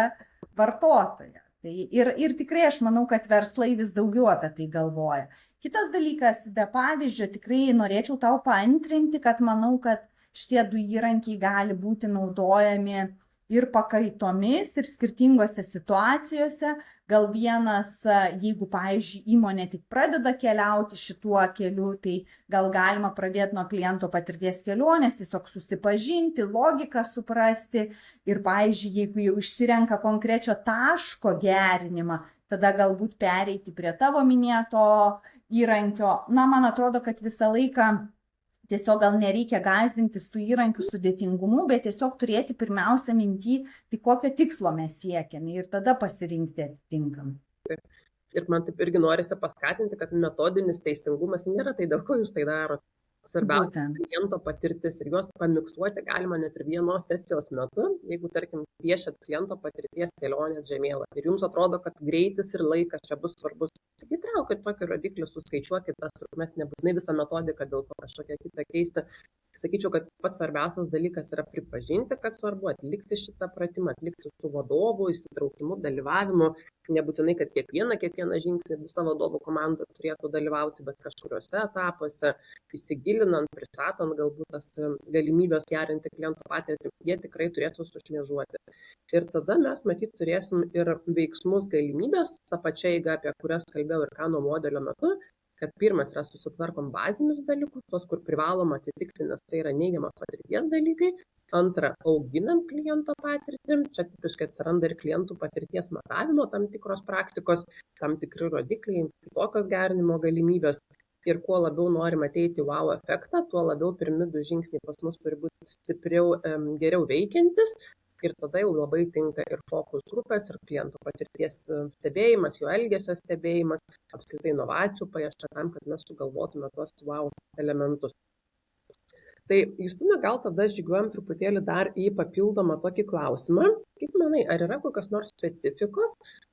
vartotoją. Tai ir tikrai aš manau, kad verslai vis daugiau apie tai galvoja. Kitas dalykas, be pavyzdžio, tikrai norėčiau tau paantrinti, kad manau, kad šitie 2 įrankiai gali būti naudojami ir pakaitomis, ir skirtingose situacijose, gal vienas, jeigu, pavyzdžiui, įmonė tik pradeda keliauti šituo keliu, tai gal galima pradėti nuo kliento patirties kelionės, tiesiog susipažinti, logiką suprasti ir, pavyzdžiui, jeigu jau išsirenka konkrečio taško gerinimą, tada galbūt pereiti prie tavo minėto įrankio. Na, man atrodo, kad visą laiką tiesiog gal nereikia gąsdintis tų įrankių sudėtingumu, bet tiesiog turėti pirmiausia mintį, tai kokio tikslo mes siekiame ir tada pasirinkti atitinkamai. Ir man taip irgi norisi paskatinti, kad metodinis teisingumas nėra tai, dėl ko jūs tai darote. Svarbiausia kliento patirtis ir juos pamiksuoti galima net ir vienos sesijos metu, jeigu, tarkim, piešėt kliento patirties kelionės žemėlapį ir jums atrodo, kad greitis ir laikas čia bus svarbus. Įtraukit tokį rodiklį, suskaičiuokit tas trukmes, nebūtinai visą metodiką dėl to kažkokią kitą keisti. Sakyčiau, kad pats svarbiausias dalykas yra pripažinti, kad svarbu atlikti šitą pratimą, atlikti su vadovu, įsitraukimu, dalyvavimu. Nebūtinai, kad kiekvieną žingsnį visa vadovų komanda turėtų dalyvauti, bet kažkuriuose etapuose, įsigilinant, pristatant galbūt tas galimybės gerinti kliento patirtį, jie tikrai turėtų sušmėžuoti. Ir tada mes matyt turėsim ir veiksmus galimybės, tą pačią eigą, apie kurias kalbėjau ir Kano modelio metu, kad pirmas yra susitvarkom bazinius dalykus, tos, kur privaloma atitikti, nes tai yra neigiamas patirties dalykai. Antra, auginam kliento patirtį, čia tipiškai atsiranda ir klientų patirties matavimo tam tikros praktikos, tam tikri rodikliai, kitokios gerinimo galimybės. Ir kuo labiau norim ateiti wow efektą, tuo labiau pirmi 2 žingsniai pas mus turi būti stipriau, geriau veikiantis. Ir tada jau labai tinka ir fokus grupės, ir klientų patirties stebėjimas, jo elgesio stebėjimas, apskritai inovacijų paieška tam, kad mes sugalvotume tuos wow elementus. Tai Justina, gal tada žygiuojam truputėlį dar į papildomą tokį klausimą. Kaip manai, ar yra kokios nors specifikos,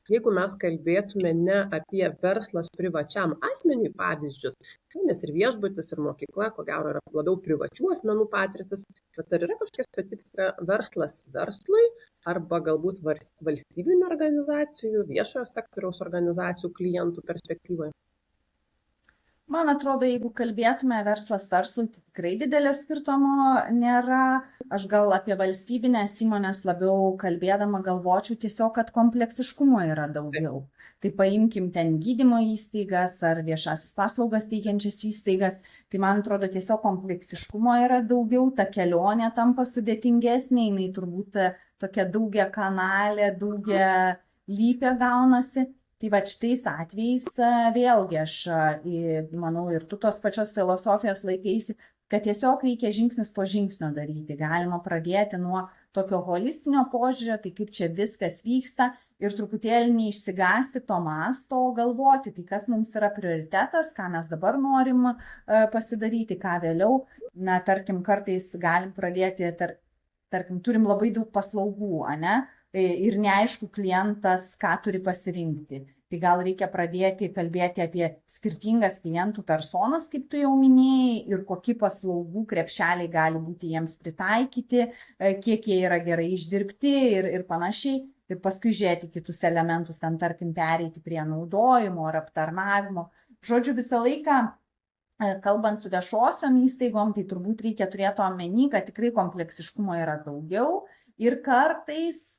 jeigu mes kalbėtume ne apie verslas privačiam asmeniui pavyzdžius, nes ir viešbutis, ir mokykla, ko gero, yra labiau privačių asmenų patirtis, bet ar yra kažkokia specifika verslas verslui, arba galbūt valstybinių organizacijų, viešojo sektoriaus organizacijų klientų perspektyvoje? Man atrodo, jeigu kalbėtume verslas verslui, tai tikrai didelio skirtumo nėra. Aš gal apie valstybinės įmonės labiau kalbėdama galvočiau tiesiog, kad kompleksiškumo yra daugiau. Tai paimkim ten gydymo įstaigas ar viešasis paslaugas teikiančias įstaigas. Tai man atrodo tiesiog kompleksiškumo yra daugiau, ta kelionė tampa sudėtingesnė, jinai turbūt tokia daugia kanalė, daugia lypė gaunasi. Tai va šitais atvejais vėlgi aš manau ir tu tos pačios filosofijos laikaisi, kad tiesiog reikia žingsnis po žingsnio daryti. Galima pradėti nuo tokio holistinio požiūrio, tai kaip čia viskas vyksta ir truputėlį neišsigąsti to masto, o galvoti, tai kas mums yra prioritetas, ką mes dabar norim pasidaryti, ką vėliau. Na, tarkim, kartais galim pradėti, tarkim, turim labai daug paslaugų, ane? Ir neaišku klientas, ką turi pasirinkti. Tai gal reikia pradėti kalbėti apie skirtingas klientų personas, kaip tu jau minėjai, ir kokie paslaugų krepšeliai gali būti jiems pritaikyti, kiek jie yra gerai išdirbti ir panašiai. Ir paskui žiūrėti kitus elementus, ten tarkim pereiti prie naudojimo ar aptarnavimo. Žodžiu, visą laiką, kalbant su viešosiom įstaigom, tai turbūt reikia turėti omeny, kad tikrai kompleksiškumo yra daugiau. Ir kartais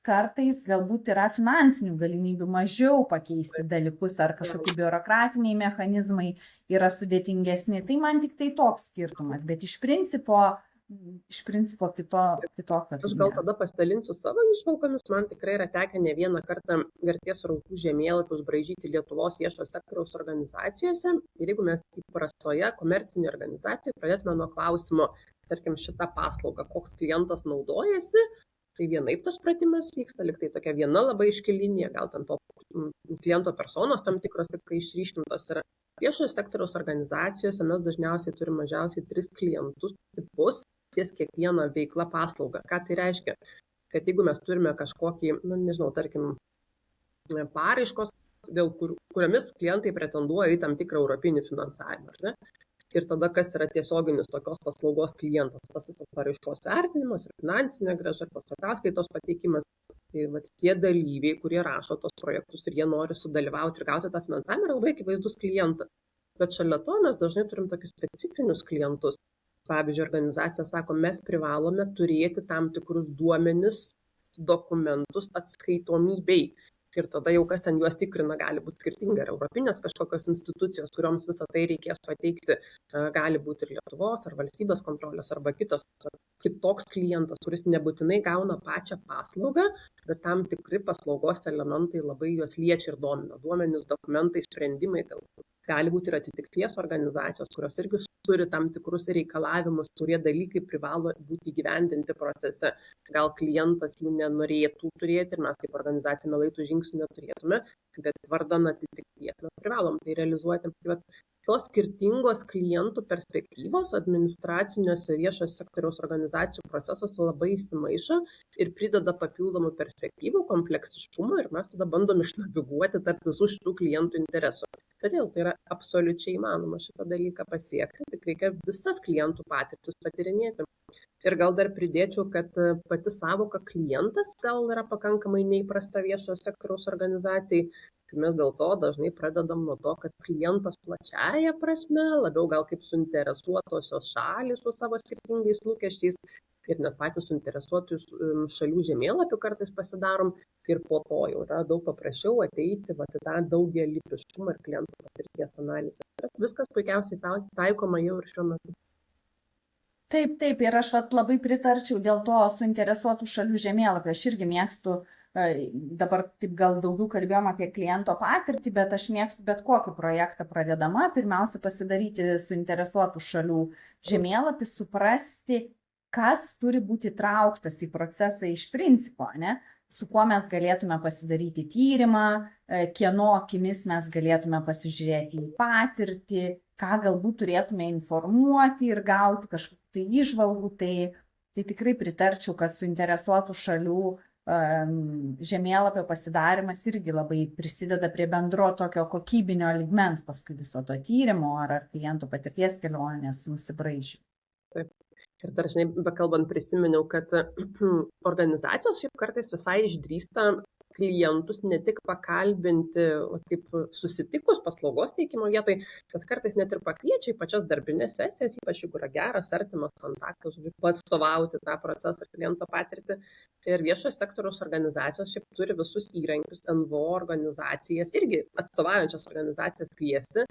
galbūt yra finansinių galimybių mažiau pakeisti dalykus ar kažkokie biurokratiniai mechanizmai yra sudėtingesni. Tai man tik tai toks skirtumas, bet iš principo kitokio. Aš gal tada pasidalinsiu savo išvalgomis. Man tikrai yra tekę ne vieną kartą vertės srautų žemėlapius braižyti Lietuvos viešo sektoriaus organizacijose. Ir jeigu mes įprastoje komercinėje organizacijoje pradėtume nuo klausimo, tarkim, šitą paslaugą, koks klientas naudojasi, tai vienaip tas pratimas vyksta, lyg tai tokia viena labai iški linija, gal tam to kliento personos tam tikros tik tai išryškintos yra. Viešojo sektoriaus organizacijose mes dažniausiai turime mažiausiai 3 klientus tipus ties kiekvieną veiklą paslaugą. Ką tai reiškia? Kad jeigu mes turime kažkokį, tarkim, paraiškos, dėl kuriomis klientai pretenduoja į tam tikrą europinį finansavimą, ar ne? Ir tada, kas yra tiesioginis tokios paslaugos klientas, tas paraiškos vertinimas ir finansinė grąža, ir ataskaitos pateikimas. Tai tie dalyviai, kurie rašo tos projektus ir jie nori sudalyvauti ir gauti tą finansavimą, yra labai akivaizdus klientas. Bet šalia to mes dažnai turim tokius specifinius klientus. Pavyzdžiui, organizacija sako, mes privalome turėti tam tikrus duomenis, dokumentus atskaitomybei. Ir tada jau kas ten juos tikrina, gali būti skirtinga. Ar europinės kažkokios institucijos, kurioms visą tai reikės pateikti, gali būti ir Lietuvos, ar valstybės kontrolės, arba kitoks klientas, kuris nebūtinai gauna pačią paslaugą, bet tam tikri paslaugos elementai labai juos liečia ir domina. Duomenys, dokumentai, sprendimai, gali būti ir atitikties organizacijos, kurios irgi turi tam tikrus reikalavimus, kurie dalykai privalo būti įgyvendinti procese. Gal klientas jų nenorėtų turėti ir mes kaip organizacija mielai tų žingsnių neturėtume, bet vardan atitikties mes privalom tai realizuoti. Tos skirtingos klientų perspektyvos administraciniuose viešojo sektoriaus organizacijų procesuose labai įsimaišo ir prideda papildomų perspektyvų, kompleksiškumo ir mes tada bandom išnaviguoti tarp visų šitų klientų interesų. Todėl tai yra absoliučiai įmanoma šitą dalyką pasiekti, tik reikia visas klientų patirtis patyrinėti. Ir gal dar pridėčiau, kad pati savoka klientas gal yra pakankamai neįprasta viešojo sektoriaus organizacijai. Mes dėl to dažnai pradedam nuo to, kad klientas plačiaja prasme, labiau gal kaip suinteresuotosios šalys su savo skirtingais lūkesčiais ir net patys suinteresuotų šalių žemėlapių kartais pasidarom ir po to jau yra daug paprasčiau ateiti į tą daugialypiškumą ir klientų patirties analizę. Viskas puikiausiai taikoma jau ir šiuo metu. Taip, ir aš labai pritarčiau dėl to suinteresuotų šalių žemėlapio. Aš irgi mėgstu, dabar taip gal daugiau kalbėjom apie kliento patirtį, bet aš mėgstu bet kokį projektą pradedama, pirmiausia pasidaryti suinteresuotų šalių žemėlapį, suprasti, kas turi būti trauktas į procesą iš principo, ne? Su kuo mes galėtume pasidaryti tyrimą, kieno akimis mes galėtume pasižiūrėti į patirtį, ką galbūt turėtume informuoti ir gauti kažkokių tai įžvalgų, tai tikrai pritarčiau, kad suinteresuotų šalių žemėlapio pasidarimas irgi labai prisideda prie bendro tokio kokybinio lygmens paskui viso to tyrimo ar klientų patirties kelionės nusibraižymų. Taip. Ir dar, žinai, bekalbant prisiminiau, kad organizacijos šiaip kartais visai išdrįsta klientus ne tik pakalbinti kaip susitikus paslaugos teikimo vietoj, bet kartais net ir pakviečia į pačias darbinės sesijas, ypač jeigu yra geras, artimas kontaktas, atstovauti tą procesą ir kliento patirtį. Ir viešojo sektoriaus organizacijos šiaip turi visus įrankius, NVO organizacijas, irgi atstovaujančias organizacijas kviesti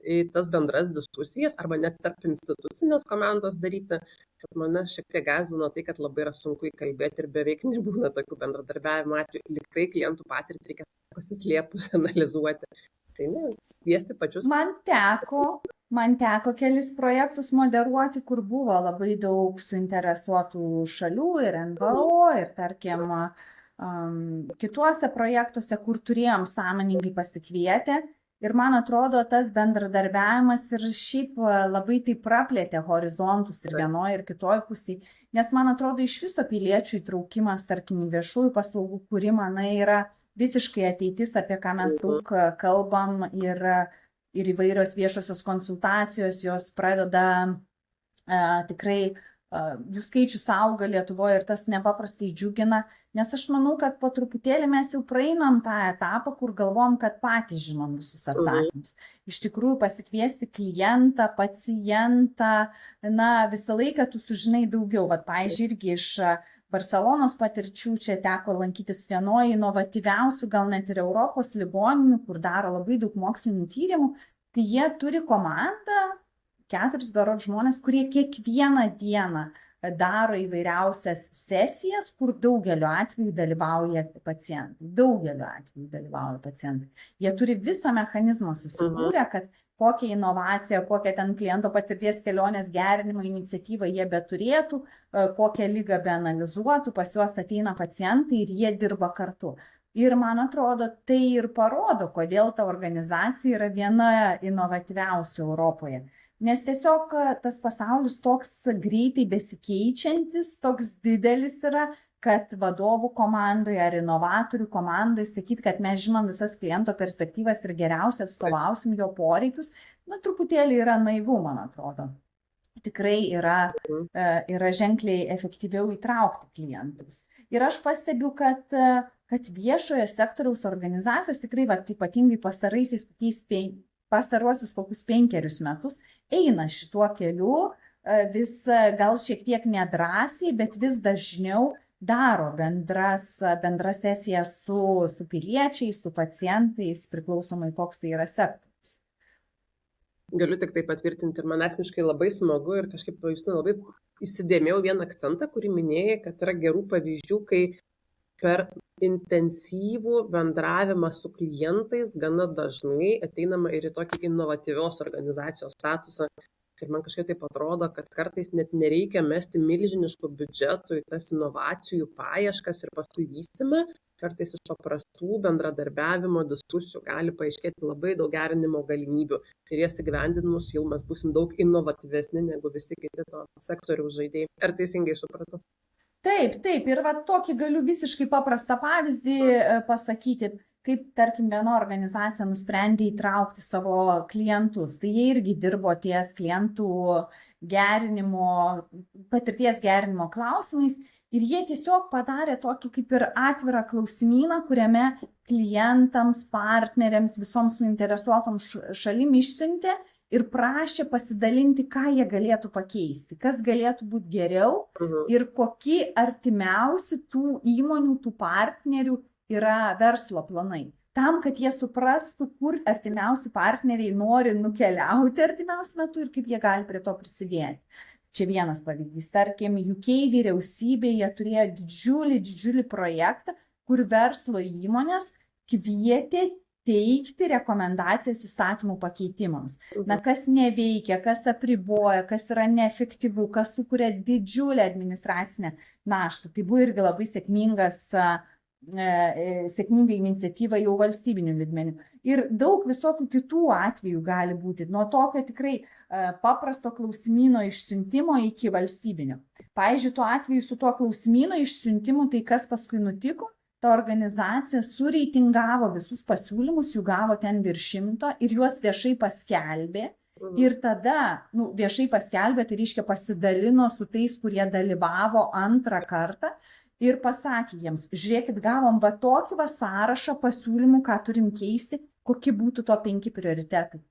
į tas bendras diskusijas arba net tarp institucinės komandos daryti. Kad mane šiek tiek gąsdino tai, kad labai yra sunku įkalbėti ir beveik nebūna tokių bendradarbiavimo atvejų, lyg tai klientų patirtį reikia pasislėpus analizuoti. Tai ne, kviesti pačius. Man teko kelis projektus moderuoti, kur buvo labai daug suinteresuotų šalių ir NVO ir tarkim kituose projektuose, kur turėjom sąmoningai pasikvietę. Ir man atrodo, tas bendradarbiavimas ir šiaip labai taip praplėtė horizontus ir vienoje ir kitoje pusėje, nes man atrodo, iš viso piliečių įtraukimas, tarkim, viešųjų paslaugų kūrimą, yra visiškai ateitis, apie ką mes daug kalbam ir įvairios viešosios konsultacijos, jos pradeda tikrai, jų skaičius auga Lietuvoje ir tas nepaprastai džiugina, nes aš manau, kad po truputėlį mes jau praeinam tą etapą, kur galvom, kad patys žinom visus atsakymus. Iš tikrųjų pasikviesti klientą, pacientą, visą laiką tu sužinai daugiau. Pavyzdžiui, irgi iš Barselonos patirčių čia teko lankytis vienoje inovatyviausių, gal net ir Europos ligoninių, kur daro labai daug mokslinių tyrimų, tai jie turi komandą, 4 berods žmonės, kurie kiekvieną dieną daro įvairiausias sesijas, kur daugeliu atveju dalyvauja pacientai. Jie turi visą mechanizmą susikūrę, kad kokią inovaciją, kokią ten kliento patirties kelionės gerinimo iniciatyvą jie beturėtų, kokią ligą beanalizuotų, pas juos ateina pacientai ir jie dirba kartu. Ir man atrodo, tai ir parodo, kodėl ta organizacija yra viena inovatyviausių Europoje. Nes tiesiog tas pasaulis toks greitai besikeičiantis, toks didelis yra, kad vadovų komandoje ar inovatorių komandoje sakyti, kad mes žinom visas kliento perspektyvas ir geriausiai atstovausim jo poreikius, truputėlį yra naivu, man atrodo. Tikrai yra ženkliai efektyviau įtraukti klientus. Ir aš pastebiu, kad viešojo sektoriaus organizacijos tikrai, ypatingai pastaruosius kokius 5 metus eina šituo keliu, vis gal šiek tiek nedrąsiai, bet vis dažniau daro bendras sesijas su piliečiais, su pacientais, priklausomai koks tai yra sektorius. Galiu tik tai patvirtinti ir man asmeniškai labai smagu ir kažkaip Justina labai įsidėmėjau vieną akcentą, kurį minėjai, kad yra gerų pavyzdžių, kai per intensyvų bendravimą su klientais gana dažnai ateinama ir į tokį inovatyvios organizacijos statusą. Ir man kažkaip taip atrodo, kad kartais net nereikia mesti milžiniškų biudžetų į tas inovacijų paieškas ir paskui vystymą. Kartais iš paprastų bendradarbiavimo diskusijų gali paaiškėti labai daug gerinimo galimybių. Ir jas įgyvendinus jau mes būsim daug inovatyvesni negu visi kiti to sektoriaus žaidėjai. Ar teisingai supratau? Taip, ir va tokį galiu visiškai paprastą pavyzdį pasakyti, kaip, tarkim, viena organizacija nusprendė įtraukti savo klientus. Tai jie irgi dirbo ties klientų patirties gerinimo klausimais ir jie tiesiog padarė tokį kaip ir atvirą klausimyną, kuriame klientams, partneriams, visoms suinteresuotoms šalim išsiuntė ir prašė pasidalinti, ką jie galėtų pakeisti, kas galėtų būti geriau ir kokie artimiausi tų įmonių, tų partnerių yra verslo planai. Tam, kad jie suprastų, kur artimiausi partneriai nori nukeliauti artimiausiu metu ir kaip jie gali prie to prisidėti. Čia vienas pavyzdys. Tarkim, UK vyriausybėje turėjo didžiulį projektą, kur verslo įmonės kvietė teikti rekomendacijas įstatymų pakeitimams. Na, kas neveikia, kas apriboja, kas yra neefektyvu, kas sukuria didžiulę administracinę naštą. Tai buvo irgi labai sėkminga iniciatyva jau valstybinių lygmenių. Ir daug visokių kitų atvejų gali būti, nuo tokio tikrai paprasto klausimyno išsiuntimo iki valstybinio. Pavyzdžiui, tuo atveju su tuo klausimyno išsiuntimu, tai kas paskui nutiko, ta organizacija sureitingavo visus pasiūlymus, jų gavo ten virš 100 ir juos viešai paskelbė. Ir tada, viešai paskelbė, tai reiškia pasidalino su tais, kurie dalyvavo antrą kartą. Ir pasakė jiems, žiūrėkit, gavom va tokį sąrašą pasiūlymų, ką turim keisti, kokie būtų to 5 prioritetai.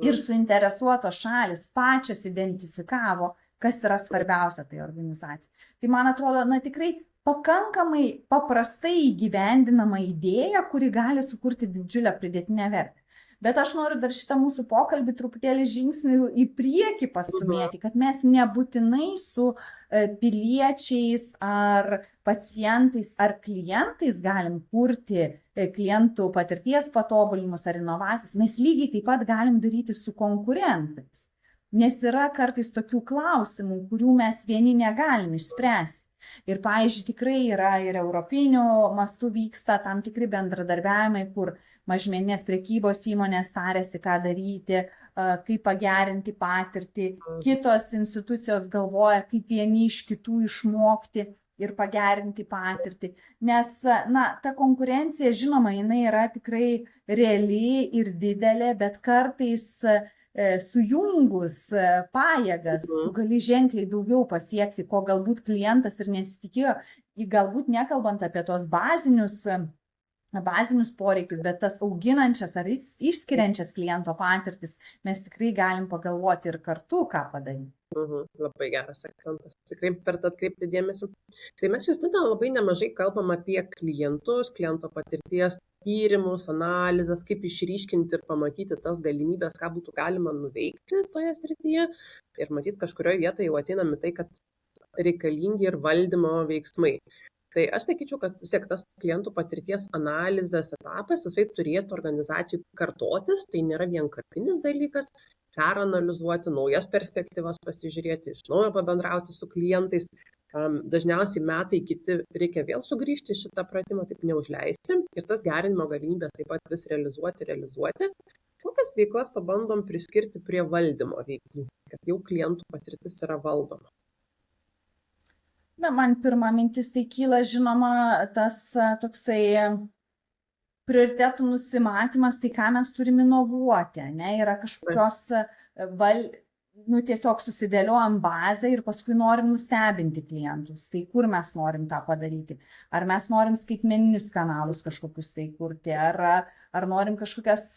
Ir suinteresuotos šalis pačios identifikavo, kas yra svarbiausia tai organizacijai. Tai man atrodo, tikrai pakankamai paprastai įgyvendinama idėja, kuri gali sukurti didžiulę pridėtinę vertę. Bet aš noriu dar šitą mūsų pokalbį truputėlį žingsnių į priekį pastumėti, kad mes nebūtinai su piliečiais ar pacientais ar klientais galim kurti klientų patirties patobulinimus ar inovacijas. Mes lygiai taip pat galim daryti su konkurentais. Nes yra kartais tokių klausimų, kurių mes vieni negalim išspręsti. Ir, pavyzdžiui, tikrai yra ir europinių mastų vyksta tam tikri bendradarbiavimai, kur mažmeninės prekybos įmonės tarėsi, ką daryti, kaip pagerinti patirtį. Kitos institucijos galvoja, kaip vieni iš kitų išmokti ir pagerinti patirtį. Nes, ta konkurencija, žinoma, jinai yra tikrai reali ir didelė, bet kartais sujungus pajėgas, tu gali ženkliai daugiau pasiekti, ko galbūt klientas ir nesitikėjo, galbūt nekalbant apie tos bazinius poreikius, bet tas auginančias ar išskiriančias kliento patirtis, mes tikrai galim pagalvoti ir kartu, ką padaryti. Labai geras akcentas, tikrai verta atkreipti dėmesį. Tai mes Justina labai nemažai kalbam apie klientus, kliento patirties tyrimus, analizės, kaip išryškinti ir pamatyti tas galimybės, ką būtų galima nuveikti toje srityje. Ir matyti kažkurioje vietoje jau ateinam į tai, kad reikalingi ir valdymo veiksmai. Tai aš sakyčiau, kad vis tiek tas klientų patirties analizės etapas, jisai turėtų organizacijų kartotis, tai nėra vienkartinis dalykas, peranalizuoti, naujas perspektyvas pasižiūrėti, iš naujo pabendrauti su klientais. Dažniausiai metai kiti reikia vėl sugrįžti šitą pratimą, taip neužleisti ir tas gerinimo galimybės taip pat vis realizuoti. Kokias veiklas pabandom priskirti prie valdymo veiklų, kad jau klientų patirtis yra valdoma? Man pirma mintis tai kyla, žinoma, tas toksai prioritetų nusimatymas, tai ką mes turime inovuoti, yra kažkokios tiesiog susidėliojam bazę ir paskui norim nustebinti klientus. Tai kur mes norim tą padaryti? Ar mes norim skaitmeninius kanalus kažkokius tai kurti, ar norim kažkokias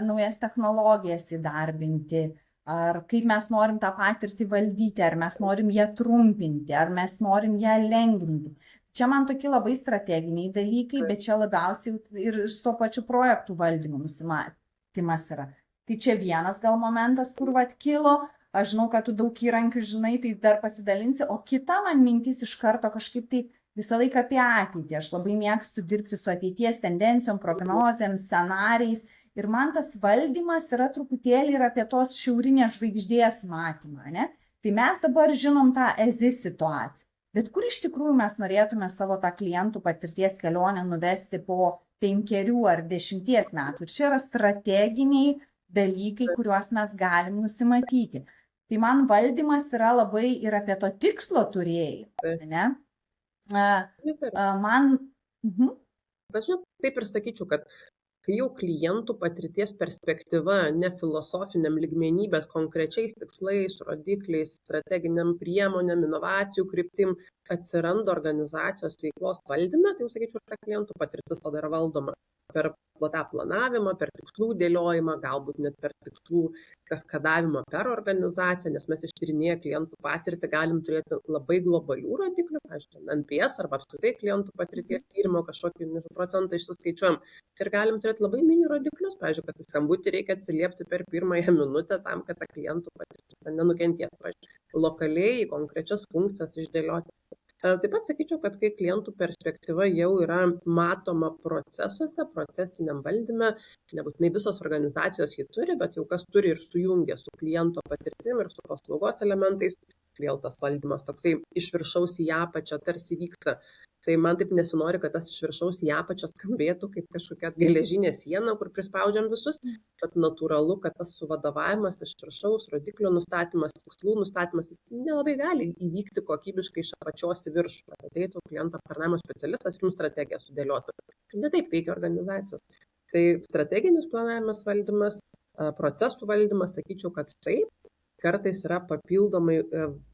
naujas technologijas įdarbinti, ar kaip mes norim tą patirtį valdyti, ar mes norim ją trumpinti, ar mes norim ją lengvinti. Čia man tokie labai strateginiai dalykai, bet čia labiausiai ir su to pačiu projektų valdymu nusimatymas yra. Tai čia vienas gal momentas, kur vat kilo, aš žinau, kad tu daug įrankių žinai, tai dar pasidalinsi, o kita man mintis iš karto kažkaip tai visą laiką apie ateitį. Aš labai mėgstu dirbti su ateities tendencijom, prognozėm, scenarijais. Ir man tas valdymas yra truputėlį ir apie tos šiaurinės žvaigždės matymą, ne? Tai mes dabar žinom tą ezi situaciją. Bet kur iš tikrųjų mes norėtume savo tą klientų patirties kelionę nuvesti po 5 ar 10 metų. Ir čia yra strateginiai dalykai, kuriuos mes galim nusimatyti. Tai man valdymas yra labai ir apie to tikslo turėjimą, ne? Bet žinot, taip ir sakyčiau, kad kai jau klientų patirties perspektyva ne filosofiniam lygmenį, bet konkrečiais tikslais, rodikliais, strateginiam priemonėm, inovacijų kryptim atsiranda organizacijos veiklos valdyme, tai jau sakyčiau, kad klientų patirtis tada yra valdoma per tą planavimą, per tikslų dėliojimą, galbūt net per tikslų kaskadavimą per organizaciją, nes mes ištyrinėję klientų patirtį galim turėti labai globalių rodiklių, pavyzdžiui, NPS arba apskritai klientų patirties tyrimo kažkokį procentą išsiskaičiuojam. Ir galim turėti labai mini rodiklius, pavyzdžiui, kad į skambutį reikia atsiliepti per pirmąją minutę tam, kad ta klientų patirtis nenukentėtų, pavyzdžiui, lokaliai į konkrečias funkcijas išdėlioti. Taip pat sakyčiau, kad kai klientų perspektyva jau yra matoma procesuose, procesiniam valdyme, nebūtinai visos organizacijos jį turi, bet jau kas turi ir sujungia su kliento patirtim ir su paslaugos elementais, vėl tas valdymas toksai iš viršaus į apačią tarsi vyksta. Tai man taip nesinori, kad tas iš viršaus į apačią skambėtų kaip kažkokia geležinė siena, kur prispaudžiam visus, bet natūralu, kad tas suvadovavimas iš viršaus, rodiklio nustatymas, tikslų nustatymas, jis nelabai gali įvykti kokybiškai iš apačios į viršų. Ateitų kliento aptarnavimo specialistas ir jums strategiją sudėliotų. Ne taip veikia organizacijos. Tai strateginis planavimas valdymas, procesų valdymas, sakyčiau, kad taip. Kartais yra papildomai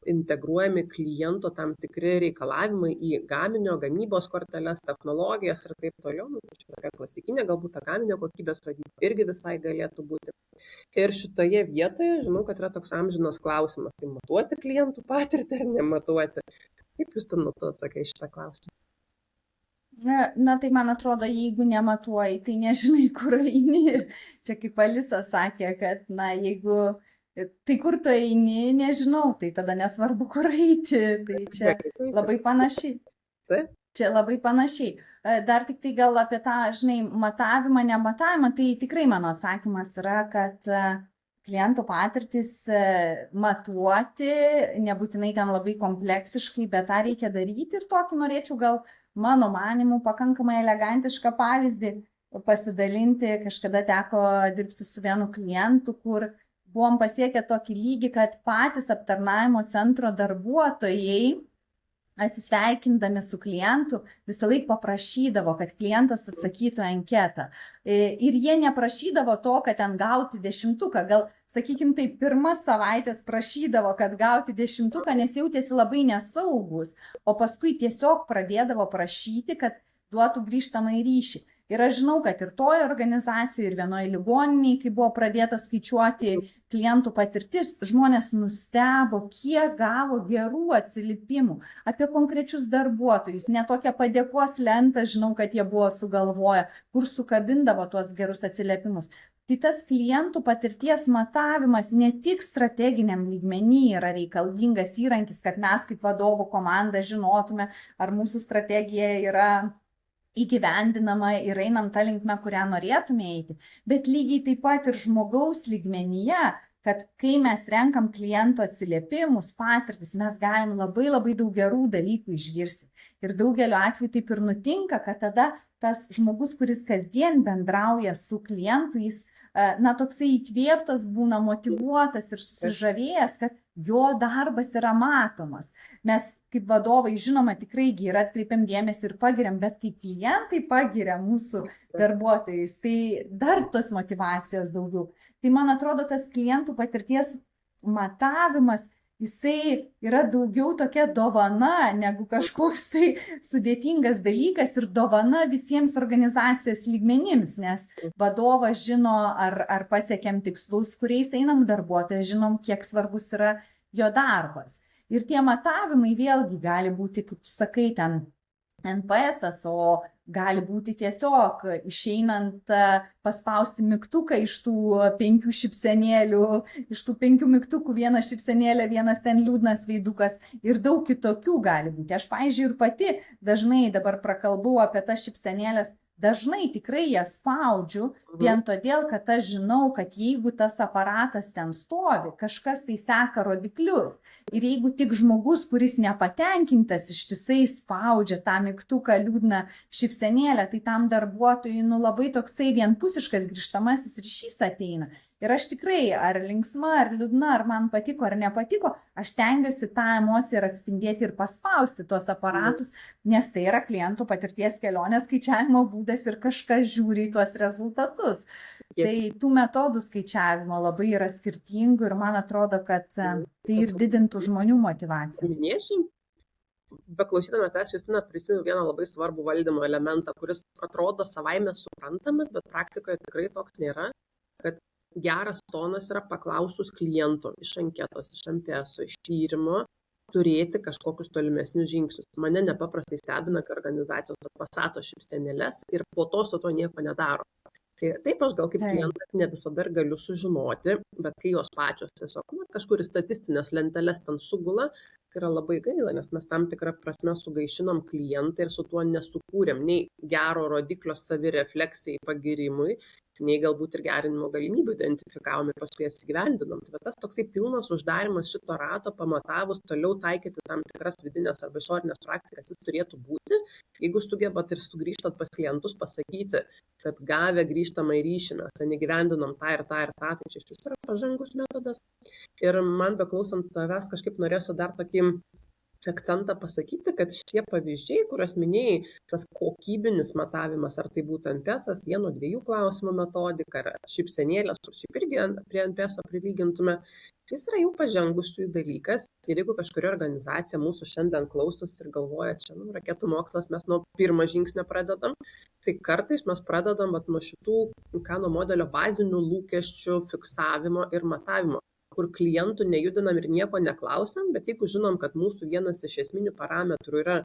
integruojami kliento tam tikri reikalavimai į gaminio, gamybos korteles, technologijas ir taip toliau. Tokia klasikinė, galbūt ta gaminio kokybės vadyba irgi visai galėtų būti. Ir šitoje vietoje žinau, kad yra toks amžinas klausimas, tai matuoti klientų patirtį ar nematuoti. Kaip jūs ten atsakai šitą klausimą? Na, tai man atrodo, jeigu nematuoji, tai nežinai, kur eini. Čia kaip Alisa sakė, kad, na, jeigu tai kur tu eini, nežinau, tai tada nesvarbu, kur eiti. Tai čia labai panašiai. Čia labai panašiai. Dar tik tai gal apie tą, žinai, matavimą, nematavimą, tai tikrai mano atsakymas yra, kad klientų patirtis matuoti, nebūtinai ten labai kompleksiškai, bet tą reikia daryti ir tokį norėčiau gal mano manimu pakankamai elegantišką pavyzdį pasidalinti. Kažkada teko dirbti su vienu klientu, kur buvom pasiekę tokį lygį, kad patys aptarnavimo centro darbuotojai, atsisveikindami su klientu, visą laiką paprašydavo, kad klientas atsakytų anketą. Ir jie neprašydavo to, kad ten gauti 10, gal, sakykime, tai pirmas savaitės prašydavo, kad gauti 10, nes jautėsi labai nesaugus, o paskui tiesiog pradėdavo prašyti, kad duotų grįžtamą ryšį. Ir aš žinau, kad ir toje organizacijoje, ir vienoje ligoninėje, kai buvo pradėta skaičiuoti klientų patirtis, žmonės nustebo, kiek gavo gerų atsiliepimų apie konkrečius darbuotojus. Ne tokia padėkos lenta, žinau, kad jie buvo sugalvoję, kur sukabindavo tuos gerus atsiliepimus. Tai tas klientų patirties matavimas ne tik strateginiam lygmenį yra reikalingas įrankis, kad mes kaip vadovų komanda žinotume, ar mūsų strategija yra įgyvendinama ir einam tą linkmę, kurią norėtume eiti, bet lygiai taip pat ir žmogaus lygmenyje, kad kai mes renkam kliento atsiliepimus, patirtis, mes galim labai daug gerų dalykų išgirsti. Ir daugeliu atveju taip ir nutinka, kad tada tas žmogus, kuris kasdien bendrauja su klientu, jis toksai įkvėptas būna, motyvuotas ir susižavėjęs, kad jo darbas yra matomas. Mes kaip vadovai, žinoma, tikrai ir atkreipiam dėmesį ir pagiriam, bet kai klientai pagiria mūsų darbuotojus, tai dar tos motyvacijos daugiau. Tai man atrodo, tas klientų patirties matavimas jisai yra daugiau tokia dovana negu kažkoks tai sudėtingas dalykas ir dovana visiems organizacijos lygmenims, nes vadovas žino, ar pasiekėm tikslus, kuriais einam, darbuotojas žinom, kiek svarbus yra jo darbas. Ir tie matavimai vėlgi gali būti, kaip tu sakai, ten NPS, o gali būti tiesiog išeinant paspausti mygtuką iš tų 5 šypsenėlių, iš tų 5 mygtukų vieną šypsenėlę, vienas ten liūdnas veidukas ir daug kitokių gali būti. Aš, pavyzdžiui, ir pati dažnai dabar prakalbau apie tas šypsenėlės, dažnai tikrai jas spaudžiu, vien todėl, kad aš žinau, kad jeigu tas aparatas ten stovi, kažkas tai seka rodiklius. Ir jeigu tik žmogus, kuris nepatenkintas, ištisai spaudžia tą mygtuką liūdną šypsenėlę, tai tam darbuotojui labai toksai vienpusiškas grįžtamasis ryšys ateina. Ir aš tikrai, ar linksma, ar liūdna, ar man patiko, ar nepatiko, aš stengiuosi tą emociją ir atspindėti ir paspausti tuos aparatus, nes tai yra klientų patirties kelionės skaičiavimo būdas ir kažkas žiūri į tuos rezultatus. Tai tų metodų skaičiavimo labai yra skirtingų ir man atrodo, kad tai ir didintų žmonių motyvaciją. Minėsiu, beklausydama tas, Justina, prisimenu vieną labai svarbų valdymo elementą, kuris atrodo savaime suprantamas, bet praktikoje tikrai toks nėra, kad geras tonas yra paklausus kliento iš anketos, iš NPS, iš tyrimo, turėti kažkokius tolimesnius žingsnius. Mane nepaprastai stebina, kai organizacijos pastato šypsenėles ir po to su to nieko nedaro. Tai taip aš gal kaip klientas ne visada ir galiu sužinoti, bet kai jos pačios tiesiog kažkur į statistinės lenteles ten sugula, tai yra labai gaila, nes mes tam tikrą prasme sugaišinom klientą ir su tuo nesukūrėm nei gero rodiklio savirefleksijai, pagirimui, nei galbūt ir gerinimo galimybių identifikavom ir paskui jas įgyvendinom. Tai tas toksai pilnas uždarimas šito rato, pamatavus toliau taikyti tam tikras vidinės arba išorinės praktikas, jis turėtų būti, jeigu sugebat ir sugrįžtat pas klientus pasakyti, kad gavę grįžtamą į ryšį mes ten įgyvendinom tą ir tą ir tą, tai čia iš tiesų yra pažangus metodas. Ir man beklausant tavęs kažkaip norėsiu dar tokį akcentą pasakyti, kad šitie pavyzdžiai, kuriuos minėjai, tas kokybinis matavimas, ar tai būtų NPS, 1-2 klausimų metodika, ar šypsenėlės, kur šiaip irgi prie NPS prilygintume, jis yra jau pažengusių dalykas. Ir jeigu kažkuri organizacija mūsų šiandien klausosi ir galvoja, čia raketų mokslas, mes nuo pirmo žingsnio pradedam, tai kartais mes pradedam nuo šitų Kano modelio bazinių lūkesčių fiksavimo ir matavimo, kur klientų nejudinam ir nieko neklausiam, bet jeigu žinom, kad mūsų vienas iš esminių parametrų yra,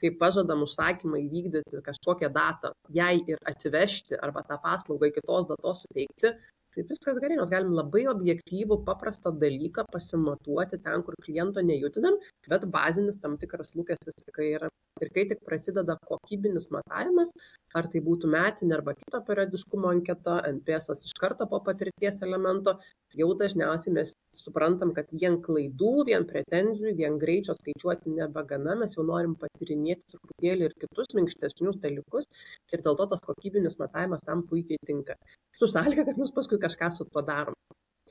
kai pažadam užsakymą įvykdyti kažkokią datą, jai ir atvežti arba tą paslaugą iki tos datos suteikti, tai viskas gerai, mes galim labai objektyvų, paprastą dalyką pasimatuoti ten, kur kliento nejudinam, bet bazinis tam tikras lūkestis tikrai yra. Ir kai tik prasideda kokybinis matavimas, ar tai būtų metinė arba kito periodiškumo anketa, NPS iš karto po patirties elemento, jau dažniausiai mes suprantam, kad vien klaidų, vien pretenzijų, vien greičio skaičiuoti nebegana, mes jau norim patyrinėti truputėlį ir kitus minkštesnius dalykus ir dėl to tas kokybinis matavimas tam puikiai tinka. Su sąlyga, kad mes paskui kažką su tuo darom.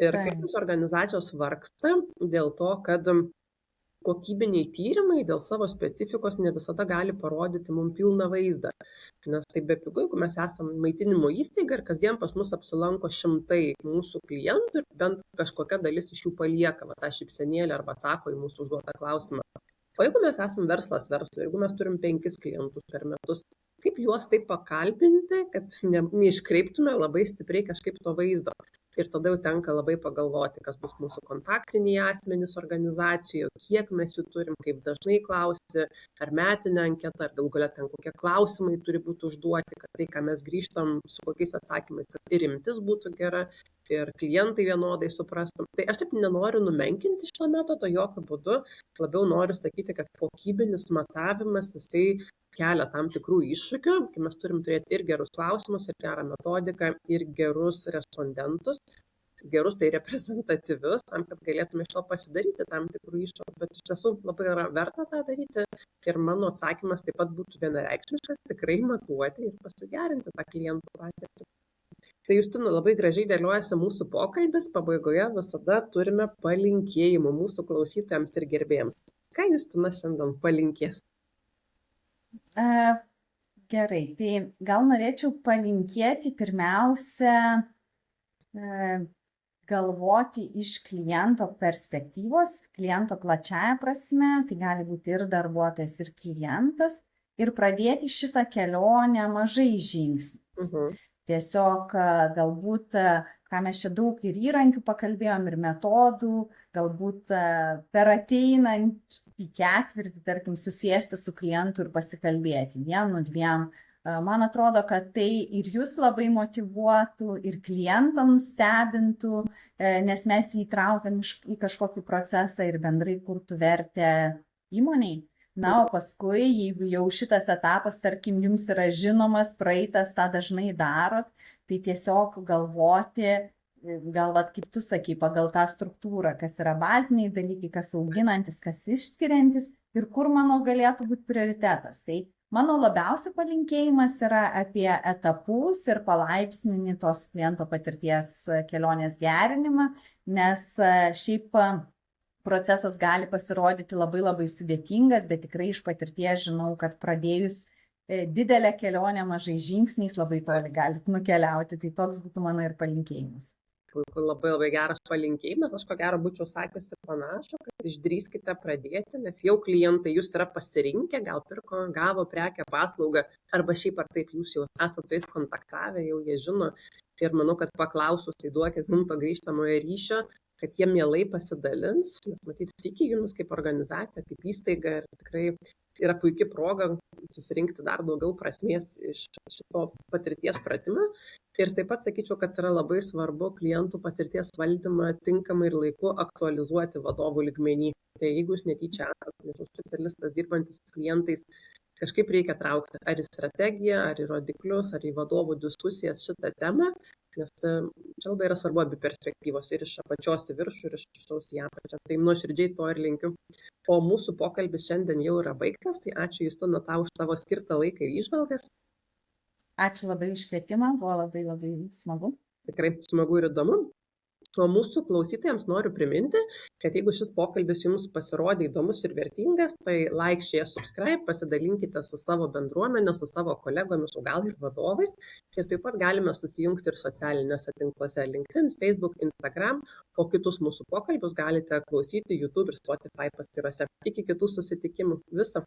Ir kaip mūsų organizacijos vargsta dėl to, kad kokybiniai tyrimai dėl savo specifikos ne visada gali parodyti mums pilną vaizdą. Nes tai bepigu, jeigu mes esame maitinimo įstaiga ir kasdien pas mus apsilanko šimtai mūsų klientų ir bent kažkokia dalis iš jų palieka tą šypsenėlę arba atsako į mūsų užduotą klausimą. O jeigu mes esame verslas verslui, jeigu mes turim 5 klientus per metus, kaip juos taip pakalbinti, kad neiškreiptume labai stipriai kažkaip to vaizdo. Ir tada jau tenka labai pagalvoti, kas bus mūsų kontaktiniai asmenys organizacijų, kiek mes jų turim, kaip dažnai klausti, ar metinę anketą, ar galų gale ten kokie klausimai turi būti užduoti, kad tai, ką mes grįžtam su kokiais atsakymais, kad ir imtis būtų gera, ir klientai vienodai suprastum. Tai aš taip nenoriu numenkinti šito metodo, jokių būdų, labiau noriu sakyti, kad kokybinis matavimas, jisai kelia tam tikrų iššūkių, kai mes turim turėti ir gerus klausimus, ir gerą metodiką, ir gerus respondentus, gerus tai reprezentatyvius, tam, kad galėtume iš to pasidaryti tam tikrų iššūkių, bet iš tiesų labai yra verta tą daryti ir mano atsakymas taip pat būtų vienareikšmiškas, tikrai matuoti ir pasigerinti tą klientų patirtį. Tai Justina, labai gražiai dėliojasi mūsų pokalbis, pabaigoje visada turime palinkėjimų mūsų klausytojams ir gerbėjams. Ką Justina šiandien palinkės? Gerai, tai gal norėčiau palinkėti pirmiausia galvoti iš kliento perspektyvos, kliento plačiaja prasme, tai gali būti ir darbuotojas, ir klientas, ir pradėti šitą kelionę mažais žingsniais. Tiesiog galbūt, ką mes čia daug ir įrankių pakalbėjom, ir metodų, galbūt per ateinantį ketvirtį, tarkim, susėsti su klientu ir pasikalbėti 1-2. Man atrodo, kad tai ir jūs labai motyvuotų, ir klientą nustebintų, nes mes jį įtraukiam į kažkokį procesą ir bendrai kurtų vertę įmoniai. Na, o paskui, jeigu jau šitas etapas, tarkim, jums yra žinomas, praeitas, tą dažnai darot, tai tiesiog galvoti, galvat, kaip tu sakai, pagal tą struktūrą, kas yra baziniai dalykai, kas auginantis, kas išskiriantis ir kur mano galėtų būti prioritetas. Tai mano labiausiai palinkėjimas yra apie etapus ir palaipsninį tos kliento patirties kelionės gerinimą, nes šiaip procesas gali pasirodyti labai sudėtingas, bet tikrai iš patirties žinau, kad pradėjus didelę kelionę mažais žingsniais labai toli galit nukeliauti. Tai toks būtų mano ir palinkėjimas. Labai geras palinkėjimas, aš ko gero būčiau sakiusi panašu, kad išdrįskite pradėti, nes jau klientai jūs yra pasirinkę, gal pirko, gavo prekę, paslaugą, arba šiaip ar taip jūs jau esate su jais kontaktavę, jau jie žino. Ir manau, kad paklausus, tai duokit mums to grįžtamojo ryšio, kad jie mielai pasidalins, nes matyti tiki jumis kaip organizacija, kaip įstaiga ir tikrai yra puikia proga susirinkti dar daugiau prasmės iš šito patirties pratimą. Ir taip pat sakyčiau, kad yra labai svarbu klientų patirties valdymą tinkamai ir laiku aktualizuoti vadovų lygmenį. Tai jeigu jūs netyčia esate specialistas dirbantis su klientais, kažkaip reikia traukti ar į strategiją, ar į rodiklius, ar į vadovų diskusijas šitą temą, nes čia labai yra svarbu abi perspektyvos ir iš apačios į viršų, ir iš viršaus į apačią. Tai nuoširdžiai to ir linkiu. O mūsų pokalbis šiandien jau yra baigtas, tai ačiū Justina tau už tavo skirtą laiką ir įžvalgas. Ačiū labai už kvietimą, buvo labai smagu. Tikrai smagu ir įdomu. O mūsų klausytojams noriu priminti, kad jeigu šis pokalbis jums pasirodė įdomus ir vertingas, tai like, share, subscribe, pasidalinkite su savo bendruomenė, su savo kolegomis, o gal ir vadovais. Ir taip pat galime susijungti ir socialiniuose tinkluose LinkedIn, Facebook, Instagram, o kitus mūsų pokalbius galite klausyti YouTube ir Spotify paskyrose. Iki kitų susitikimų. Viso.